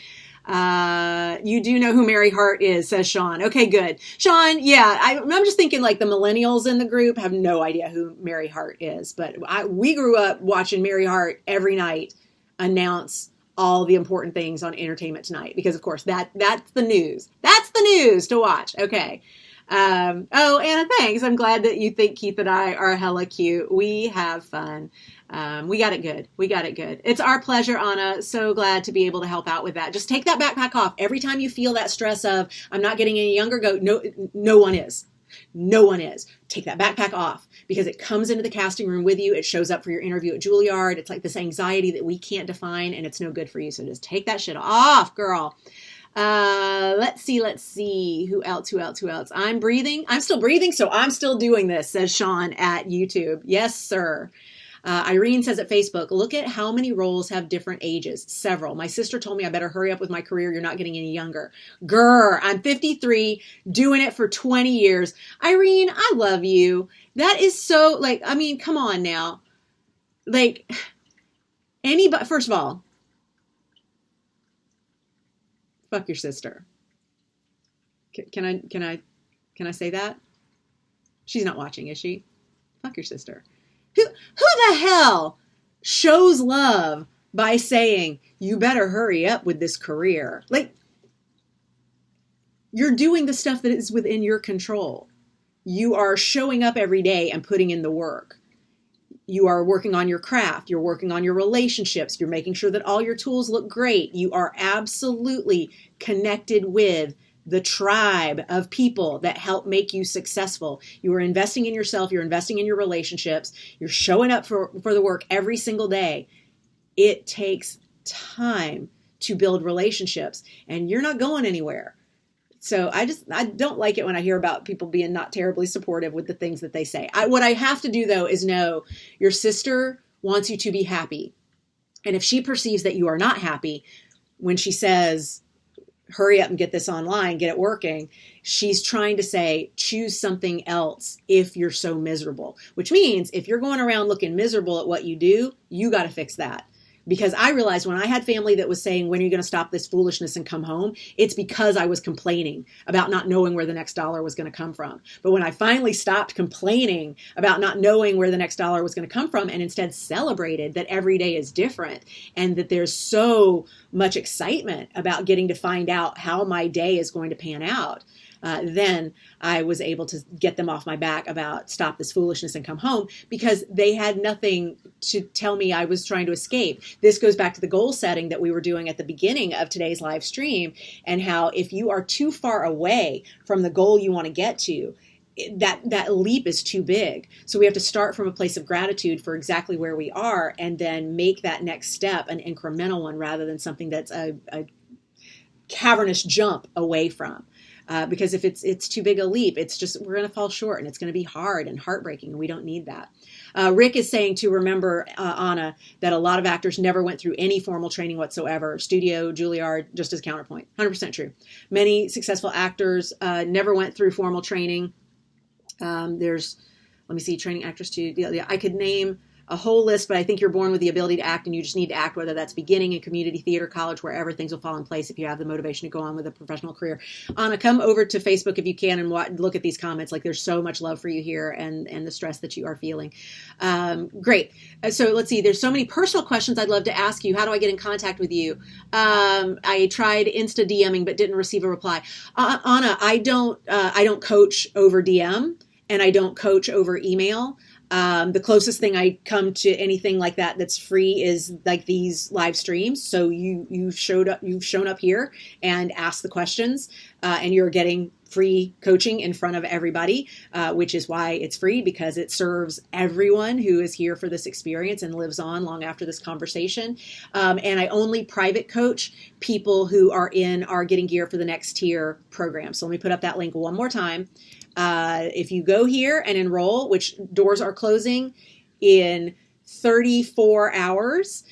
You do know who Mary Hart is, says Sean. Okay, good. Sean, yeah, I'm just thinking like the millennials in the group have no idea who Mary Hart is, but we grew up watching Mary Hart every night announce all the important things on Entertainment Tonight, because of course that's the news. That's the news to watch. Okay. Oh, Anna, thanks. I'm glad that you think Keith and I are hella cute. We have fun. We got it good. We got it good. It's our pleasure, Anna. So glad to be able to help out with that. Just take that backpack off. Every time you feel that stress of, I'm not getting any younger, go, no one is. No one is. Take that backpack off, because it comes into the casting room with you. It shows up for your interview at Juilliard. It's like this anxiety that we can't define, and it's no good for you. So just take that shit off, girl. Let's see. Who else? I'm still breathing, so I'm still doing this, says Sean at YouTube. Yes, sir. Irene says at Facebook, look at how many roles have different ages. Several. My sister told me I better hurry up with my career. You're not getting any younger. Grr, I'm 53, doing it for 20 years. Irene, I love you. That is so, like, I mean, come on now. Like, anybody, first of all, fuck your sister. Can I say that? She's not watching, is she? Fuck your sister. Who the hell shows love by saying, you better hurry up with this career? Like, you're doing the stuff that is within your control. You are showing up every day and putting in the work. You are working on your craft. You're working on your relationships. You're making sure that all your tools look great. You are absolutely connected with the tribe of people that help make you successful. You are investing in yourself. You're investing in your relationships. You're showing up for the work every single day. It takes time to build relationships, and you're not going anywhere. So I don't like it when I hear about people being not terribly supportive with the things that they say. What I have to do, though, is know your sister wants you to be happy. And if she perceives that you are not happy, when she says, hurry up and get this online, get it working, she's trying to say, choose something else if you're so miserable. Which means if you're going around looking miserable at what you do, you got to fix that. Because I realized when I had family that was saying, when are you going to stop this foolishness and come home? It's because I was complaining about not knowing where the next dollar was going to come from. But when I finally stopped complaining about not knowing where the next dollar was going to come from, and instead celebrated that every day is different and that there's so much excitement about getting to find out how my day is going to pan out, then I was able to get them off my back about stop this foolishness and come home, because they had nothing to tell me I was trying to escape. This goes back to the goal setting that we were doing at the beginning of today's live stream, and how if you are too far away from the goal you want to get to, that leap is too big. So we have to start from a place of gratitude for exactly where we are, and then make that next step an incremental one rather than something that's a cavernous jump away from. Because if it's too big a leap, it's just, we're going to fall short, and it's going to be hard and heartbreaking, and we don't need that. Rick is saying to remember, Anna, that a lot of actors never went through any formal training whatsoever. Studio, Juilliard, just as counterpoint. 100% true. Many successful actors never went through formal training. There's Let me see, training actors to, yeah, I could name a whole list, but I think you're born with the ability to act, and you just need to act, whether that's beginning in community theater, college, wherever. Things will fall in place if you have the motivation to go on with a professional career. Anna, come over to Facebook if you can and look at these comments. Like, there's so much love for you here, and the stress that you are feeling. Great. So let's see. There's so many personal questions I'd love to ask you. How do I get in contact with you? I tried Insta DMing but didn't receive a reply. Anna, I don't coach over DM, and I don't coach over email. The closest thing I come to anything like that that's free is like these live streams. So you've shown up here and asked the questions, and you're getting free coaching in front of everybody, which is why it's free, because it serves everyone who is here for this experience and lives on long after this conversation. And I only private coach people who are in our Getting Gear for the Next Tier program. So let me put up that link one more time. If you go here and enroll, which doors are closing in 34 hours.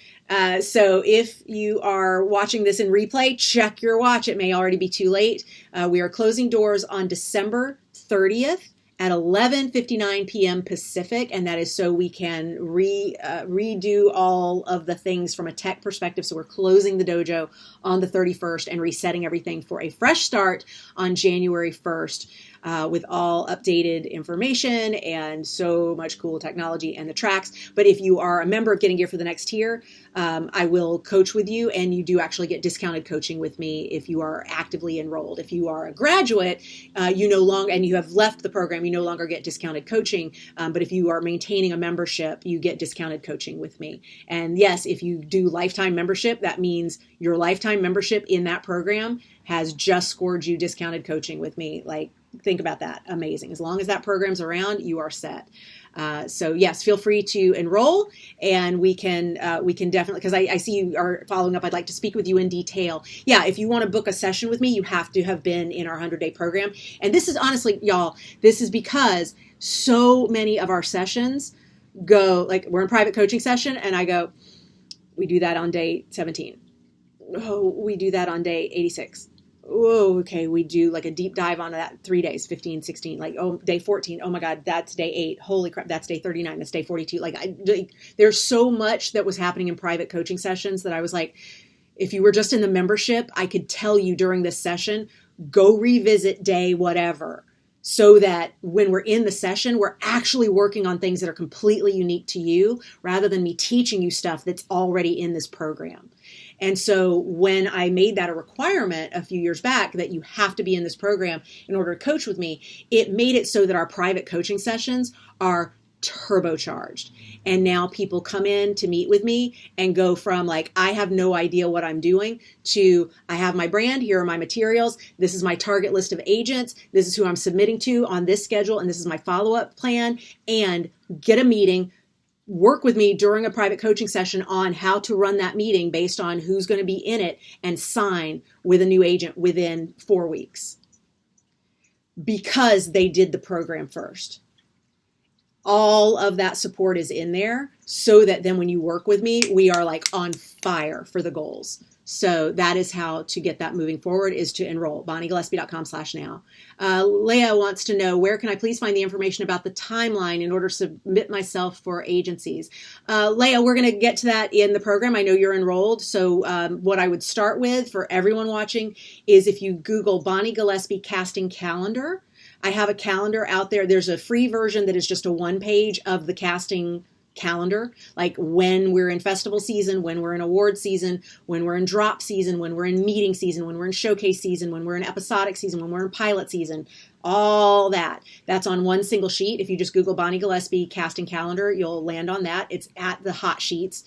So if you are watching this in replay, check your watch. It may already be too late. We are closing doors on December 30th at 11:59 p.m. Pacific, and that is so we can redo all of the things from a tech perspective. So we're closing the dojo on the 31st and resetting everything for a fresh start on January 1st. With all updated information and so much cool technology and the tracks. But if you are a member of Getting Gear for the Next Tier, I will coach with you, and you do actually get discounted coaching with me if you are actively enrolled. If you are a graduate, you no longer, and you have left the program, you no longer get discounted coaching. But if you are maintaining a membership, you get discounted coaching with me. And yes, if you do lifetime membership, that means your lifetime membership in that program has just scored you discounted coaching with me. Like, think about that. Amazing. As long as that program's around, you are set. So yes, feel free to enroll, and we can definitely, because I see you are following up. I'd like to speak with you in detail. Yeah, if you want to book a session with me, you have to have been in our 100-day program. And this is honestly, y'all, this is because so many of our sessions go, like, we're in private coaching session, and I go, we do that on day 17. Oh, we do that on day 86. Oh, okay, we do like a deep dive on that 3 days, 15, 16, like, oh, day 14. Oh my God, that's day 8. Holy crap, that's day 39. That's day 42. There's so much that was happening in private coaching sessions that I was like, if you were just in the membership, I could tell you during this session, go revisit day whatever, so that when we're in the session, we're actually working on things that are completely unique to you, rather than me teaching you stuff that's already in this program. And so when I made that a requirement a few years back, that you have to be in this program in order to coach with me, it made it so that our private coaching sessions are turbocharged. And now people come in to meet with me and go from like, I have no idea what I'm doing, to I have my brand, here are my materials, this is my target list of agents, this is who I'm submitting to on this schedule, and this is my follow-up plan, and get a meeting, work with me during a private coaching session on how to run that meeting based on who's going to be in it, and sign with a new agent within 4 weeks, because they did the program first. All of that support is in there, so that then when you work with me, we are like on fire for the goals. So that is how to get that moving forward, is to enroll. BonnieGillespie.com/now. Leah wants to know, where can I please find the information about the timeline in order to submit myself for agencies? Leah, we're going to get to that in the program. I know you're enrolled. So what I would start with for everyone watching is, if you Google Bonnie Gillespie casting calendar, I have a calendar out there. There's a free version that is just a one page of the casting calendar, like when we're in festival season, when we're in award season, when we're in drop season, when we're in meeting season, when we're in showcase season, when we're in episodic season, when we're in pilot season, all that. That's on one single sheet. If you just Google Bonnie Gillespie casting calendar, you'll land on that. It's at the hot sheets,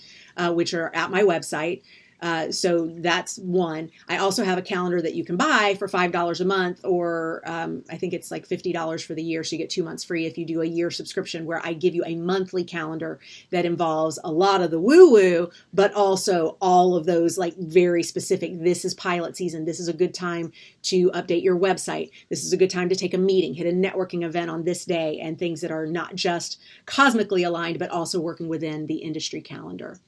which are at my website. So that's one. I also have a calendar that you can buy for $5 a month, or I think it's like $50 for the year. So you get 2 months free if you do a year subscription, where I give you a monthly calendar that involves a lot of the woo-woo, but also all of those like very specific, this is pilot season, this is a good time to update your website, this is a good time to take a meeting, hit a networking event on this day, and things that are not just cosmically aligned, but also working within the industry calendar.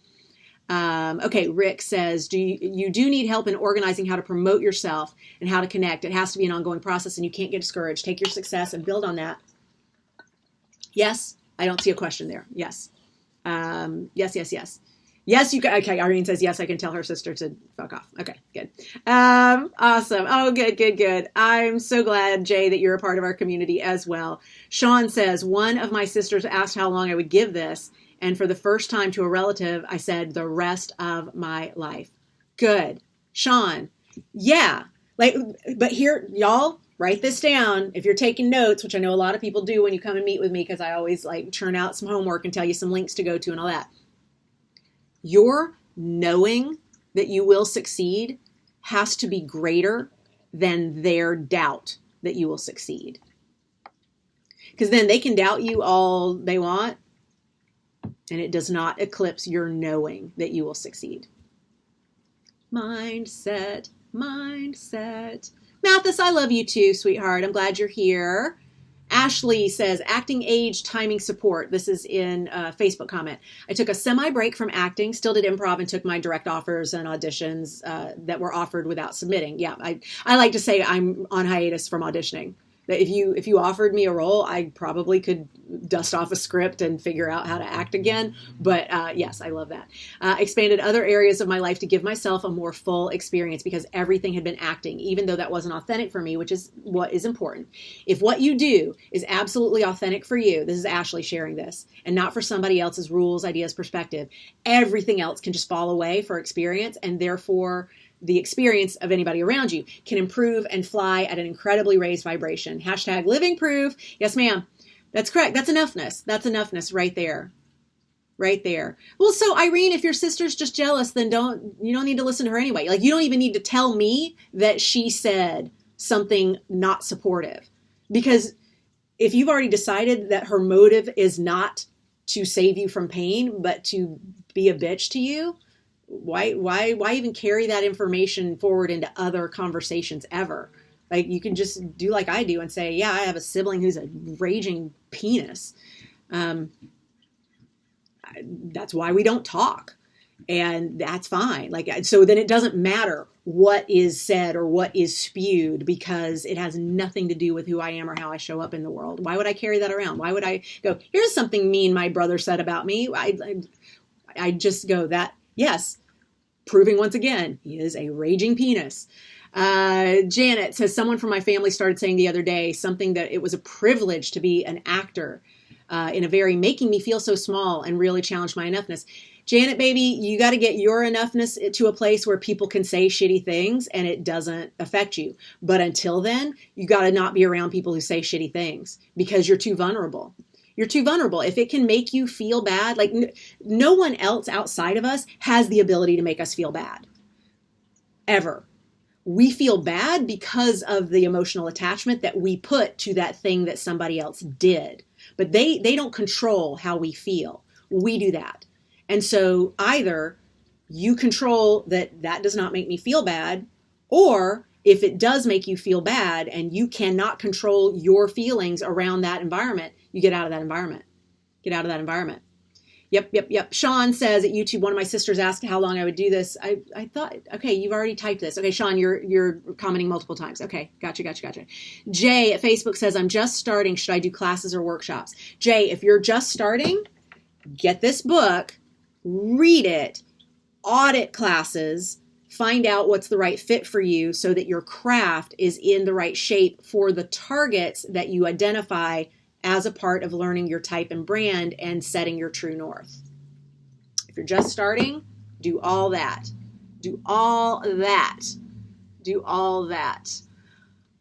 Okay, Rick says, you do need help in organizing how to promote yourself and how to connect. It has to be an ongoing process, and you can't get discouraged. Take your success and build on that. Yes. I don't see a question there. Yes. Yes. Yes, you can. Okay, Irene says, yes, I can tell her sister to fuck off. Okay, good. Awesome. Oh, good. I'm so glad, Jay, that you're a part of our community as well. Sean says, one of my sisters asked how long I would give this. And for the first time to a relative, I said, the rest of my life. Good. Sean, yeah. But here, y'all, write this down. If you're taking notes, which I know a lot of people do when you come and meet with me, because I always churn out some homework and tell you some links to go to and all that. Your knowing that you will succeed has to be greater than their doubt that you will succeed. Because then they can doubt you all they want, and it does not eclipse your knowing that you will succeed. Mindset. Mathis, I love you too, sweetheart. I'm glad you're here. Ashley says, acting age timing support. This is in a Facebook comment. I took a semi-break from acting, still did improv, and took my direct offers and auditions that were offered without submitting. Yeah, I like to say I'm on hiatus from auditioning. That if you offered me a role, I probably could dust off a script and figure out how to act again. But yes, I love that. Expanded other areas of my life to give myself a more full experience because everything had been acting, even though that wasn't authentic for me, which is what is important. If what you do is absolutely authentic for you, this is Ashley sharing this, and not for somebody else's rules, ideas, perspective, everything else can just fall away for experience, and therefore the experience of anybody around you can improve and fly at an incredibly raised vibration. Hashtag living proof. Yes, ma'am. That's correct. That's enoughness. That's enoughness right there. Right there. Well, so Irene, if your sister's just jealous, then you don't need to listen to her anyway. You don't even need to tell me that she said something not supportive. Because if you've already decided that her motive is not to save you from pain, but to be a bitch to you, why even carry that information forward into other conversations ever? You can just do like I do and say, yeah, I have a sibling who's a raging penis. That's why we don't talk. And that's fine. So then it doesn't matter what is said or what is spewed because it has nothing to do with who I am or how I show up in the world. Why would I carry that around? Why would I go, here's something mean my brother said about me? I just go that, yes, proving once again, he is a raging penis. Janet says, someone from my family started saying the other day something that it was a privilege to be an actor in a very making me feel so small and really challenged my enoughness. Janet, baby, you got to get your enoughness to a place where people can say shitty things and it doesn't affect you. But until then, you got to not be around people who say shitty things because you're too vulnerable. You're too vulnerable. If it can make you feel bad, no one else outside of us has the ability to make us feel bad. Ever. We feel bad because of the emotional attachment that we put to that thing that somebody else did. But they don't control how we feel. We do that. And so either you control that does not make me feel bad, or if it does make you feel bad and you cannot control your feelings around that environment, you get out of that environment. Get out of that environment. Yep. Sean says at YouTube, one of my sisters asked how long I would do this. I thought, okay, you've already typed this. Okay, Sean, you're commenting multiple times. Okay, gotcha. Jay at Facebook says, I'm just starting. Should I do classes or workshops? Jay, if you're just starting, get this book, read it, audit classes, find out what's the right fit for you so that your craft is in the right shape for the targets that you identify as a part of learning your type and brand and setting your true north. If you're just starting, do all that. Do all that.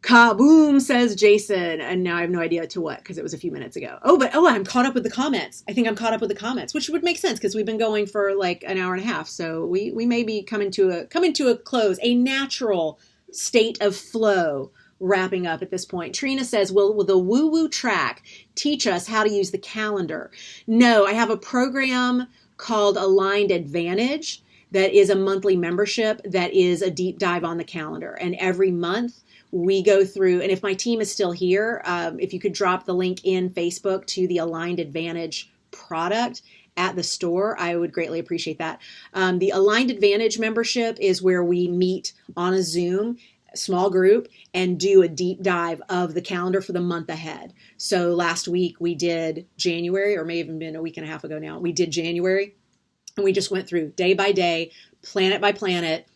Kaboom, says Jason. And now I have no idea to what, because it was a few minutes ago. I'm caught up with the comments. I think I'm caught up with the comments, which would make sense because we've been going for an hour and a half. So we may be coming to a close, a natural state of flow wrapping up at this point. Trina says, will the woo-woo track teach us how to use the calendar? No, I have a program called Aligned Advantage that is a monthly membership that is a deep dive on the calendar. And every month we go through, and if my team is still here, if you could drop the link in Facebook to the Aligned Advantage product at the store, I would greatly appreciate that. The Aligned Advantage membership is where we meet on a Zoom small group and do a deep dive of the calendar for the month ahead. So last week we did January, or may have even been a week and a half ago now, we did January, and we just went through day by day, planet by planet,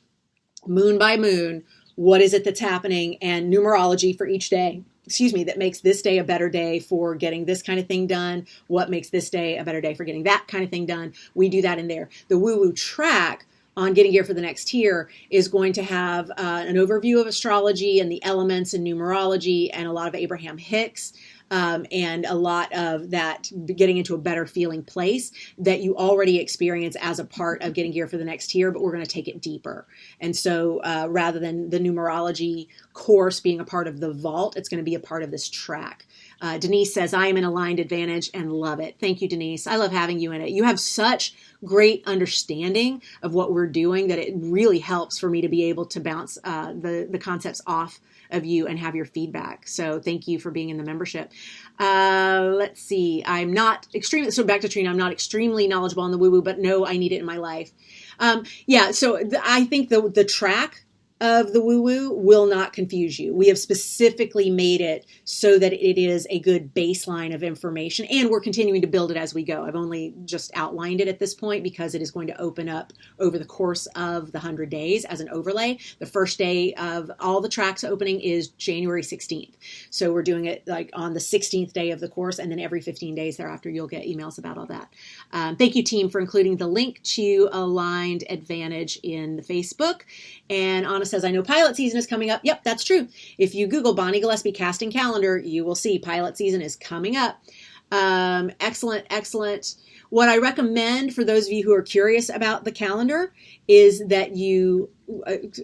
moon by moon, what is it that's happening, and numerology for each day, that makes this day a better day for getting this kind of thing done. What makes this day a better day for getting that kind of thing done? We do that in there. The woo-woo track on Getting Gear for the Next Tier is going to have an overview of astrology and the elements and numerology and a lot of Abraham Hicks. And a lot of that getting into a better feeling place that you already experience as a part of Getting Gear for the Next Tier, but we're going to take it deeper. And so rather than the numerology course being a part of the vault, it's going to be a part of this track. Denise says, I am in Aligned Advantage and love it. Thank you, Denise. I love having you in it. You have such great understanding of what we're doing that it really helps for me to be able to bounce the concepts off of you and have your feedback. So thank you for being in the membership. Let's see. So back to Trina, I'm not extremely knowledgeable on the woo-woo, but no, I need it in my life. I think the track of the woo-woo will not confuse you. We have specifically made it so that it is a good baseline of information, and we're continuing to build it as we go. I've only just outlined it at this point because it is going to open up over the course of the 100 days as an overlay. The first day of all the tracks opening is January 16th. So we're doing it like on the 16th day of the course, and then every 15 days thereafter, you'll get emails about all that. Thank you, team, for including the link to Aligned Advantage in the Facebook. And Anna says, I know pilot season is coming up. Yep, that's true. If you Google Bonnie Gillespie casting calendar, you will see pilot season is coming up. Excellent, excellent. What I recommend for those of you who are curious about the calendar is that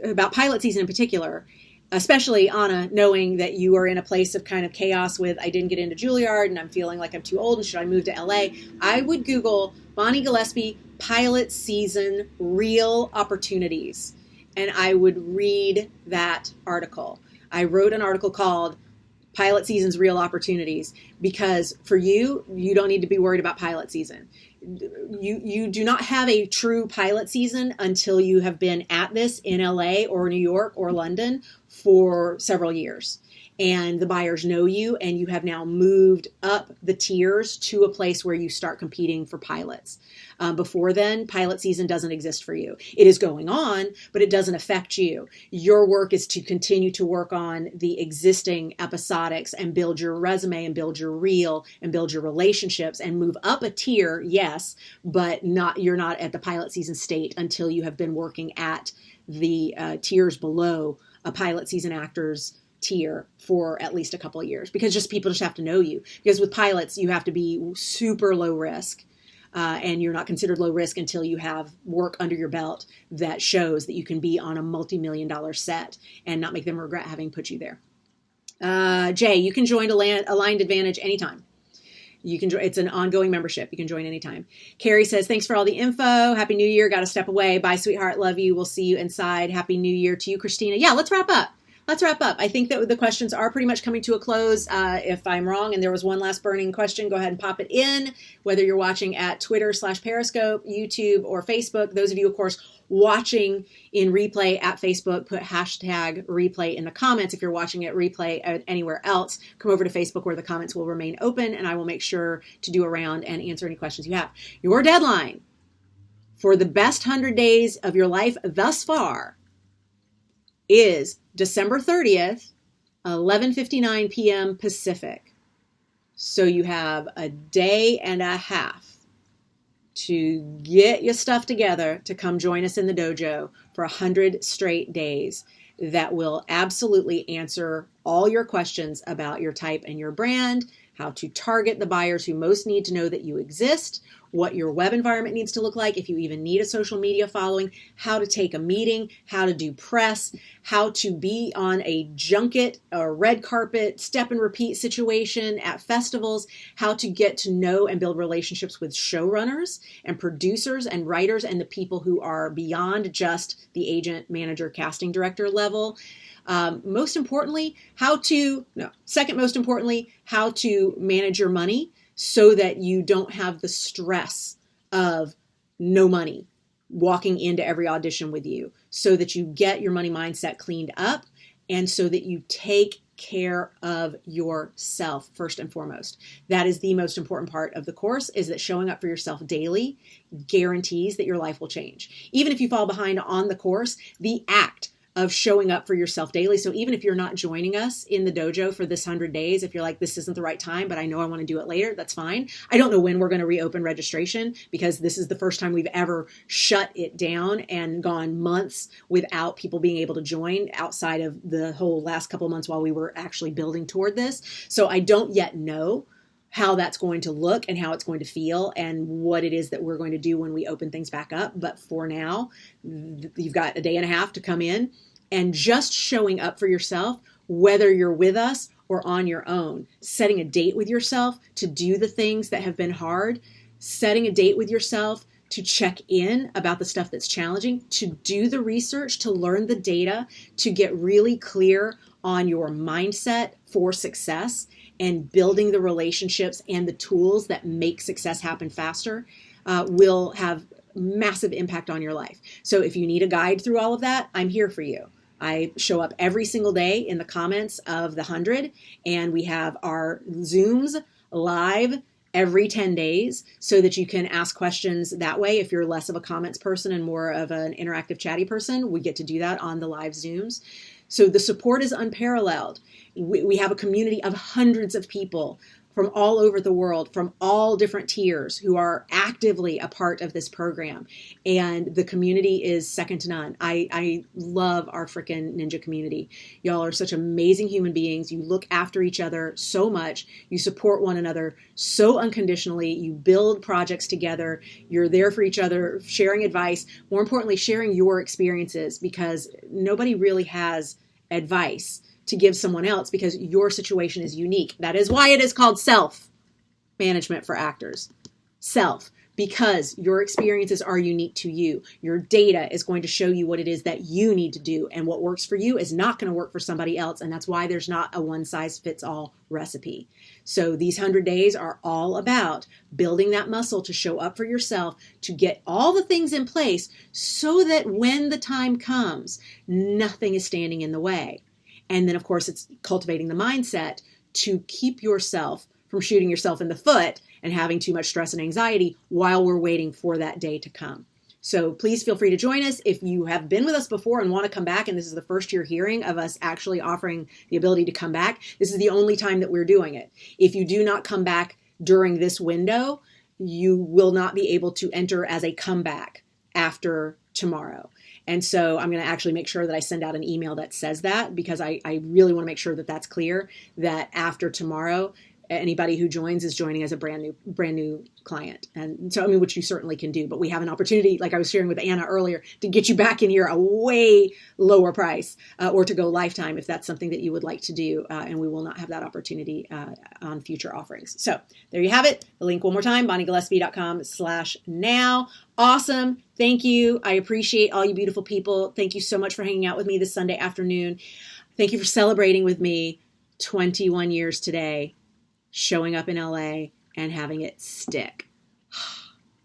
about pilot season in particular, especially Anna, knowing that you are in a place of kind of chaos with, I didn't get into Juilliard and I'm feeling like I'm too old and should I move to LA? I would Google Bonnie Gillespie pilot season real opportunities. And I would read that article. I wrote an article called Pilot Season's Real Opportunities because for you don't need to be worried about pilot season. You do not have a true pilot season until you have been at this in LA or New York or London for several years. And the buyers know you, and you have now moved up the tiers to a place where you start competing for pilots. Before then, pilot season doesn't exist for you. It is going on, but it doesn't affect you. Your work is to continue to work on the existing episodics and build your resume and build your reel and build your relationships and move up a tier, yes, but you're not at the pilot season state until you have been working at the tiers below a pilot season actor's tier for at least a couple of years, because people just have to know you. Because with pilots, you have to be super low risk. And you're not considered low risk until you have work under your belt that shows that you can be on a multi-million-dollar set and not make them regret having put you there. Jay, you can join Aligned Advantage anytime. It's an ongoing membership. You can join anytime. Carrie says, thanks for all the info. Happy New Year. Got to step away. Bye, sweetheart. Love you. We'll see you inside. Happy New Year to you, Christina. Yeah, let's wrap up. I think that the questions are pretty much coming to a close. If I'm wrong and there was one last burning question, go ahead and pop it in, whether you're watching at Twitter/Periscope, YouTube, or Facebook. Those of you, of course, watching in replay at Facebook, put #replay in the comments. If you're watching it replay anywhere else, come over to Facebook where the comments will remain open, and I will make sure to do a round and answer any questions you have. Your deadline for the best 100 days of your life thus far is December 30th, 11:59 p.m. Pacific. So you have a day and a half to get your stuff together to come join us in the dojo for 100 straight days that will absolutely answer all your questions about your type and your brand, how to target the buyers who most need to know that you exist, what your web environment needs to look like, if you even need a social media following, how to take a meeting, how to do press, how to be on a junket or red carpet, step and repeat situation at festivals, how to get to know and build relationships with showrunners and producers and writers and the people who are beyond just the agent, manager, casting director level. Most importantly, how to manage your money so that you don't have the stress of no money walking into every audition with you, so that you get your money mindset cleaned up and so that you take care of yourself first and foremost. That is the most important part of the course, is that showing up for yourself daily guarantees that your life will change. Even if you fall behind on the course, the act of showing up for yourself daily. So even if you're not joining us in the dojo for this 100 days, if you're like, this isn't the right time, but I know I want to do it later, that's fine. I don't know when we're going to reopen registration, because this is the first time we've ever shut it down and gone months without people being able to join, outside of the whole last couple of months while we were actually building toward this. So I don't yet know how that's going to look and how it's going to feel and what it is that we're going to do when we open things back up. But for now, you've got a day and a half to come in, and just showing up for yourself, whether you're with us or on your own, setting a date with yourself to do the things that have been hard, setting a date with yourself to check in about the stuff that's challenging, to do the research, to learn the data, to get really clear on your mindset for success, and building the relationships and the tools that make success happen faster, will have massive impact on your life. So if you need a guide through all of that, I'm here for you. I show up every single day in the comments of the 100, and we have our Zooms live every 10 days so that you can ask questions that way. If you're less of a comments person and more of an interactive chatty person, we get to do that on the live Zooms. So the support is unparalleled. We have a community of hundreds of people from all over the world, from all different tiers, who are actively a part of this program. And the community is second to none. I love our frickin' ninja community. Y'all are such amazing human beings. You look after each other so much. You support one another so unconditionally. You build projects together. You're there for each other, sharing advice. More importantly, sharing your experiences, because nobody really has advice to give someone else, because your situation is unique. That is why it is called self-management for actors. Self, because your experiences are unique to you. Your data is going to show you what it is that you need to do, and what works for you is not going to work for somebody else, and that's why there's not a one-size-fits-all recipe. So these 100 days are all about building that muscle to show up for yourself, to get all the things in place so that when the time comes, nothing is standing in the way. And then, of course, it's cultivating the mindset to keep yourself from shooting yourself in the foot and having too much stress and anxiety while we're waiting for that day to come. So please feel free to join us. If you have been with us before and want to come back, and this is the first you're hearing of us actually offering the ability to come back, this is the only time that we're doing it. If you do not come back during this window, you will not be able to enter as a comeback after tomorrow. And so I'm going to actually make sure that I send out an email that says that, because I really want to make sure that that's clear, that after tomorrow, anybody who joins is joining as a brand new client. And so, I mean, which you certainly can do, but we have an opportunity, like I was sharing with Anna earlier, to get you back in here a way lower price, or to go lifetime if that's something that you would like to do. And we will not have that opportunity on future offerings. So there you have it. The link one more time, BonnieGillespie.com/now. Awesome. Thank you. I appreciate all you beautiful people. Thank you so much for hanging out with me this Sunday afternoon. Thank you for celebrating with me 21 years today, showing up in LA and having it stick.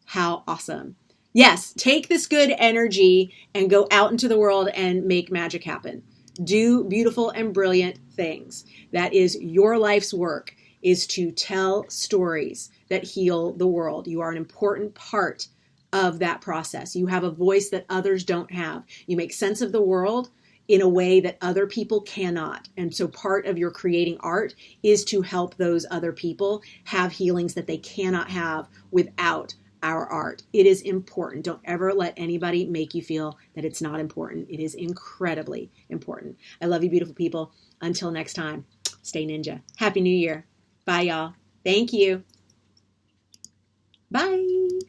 How awesome. Yes, take this good energy and go out into the world and make magic happen. Do beautiful and brilliant things. That is your life's work, is to tell stories that heal the world. You are an important part of that process. You have a voice that others don't have. You make sense of the world in a way that other people cannot. And so part of your creating art is to help those other people have healings that they cannot have without our art. It is important. Don't ever let anybody make you feel that it's not important. It is incredibly important. I love you, beautiful people. Until next time, stay ninja. Happy New Year. Bye, y'all. Thank you. Bye.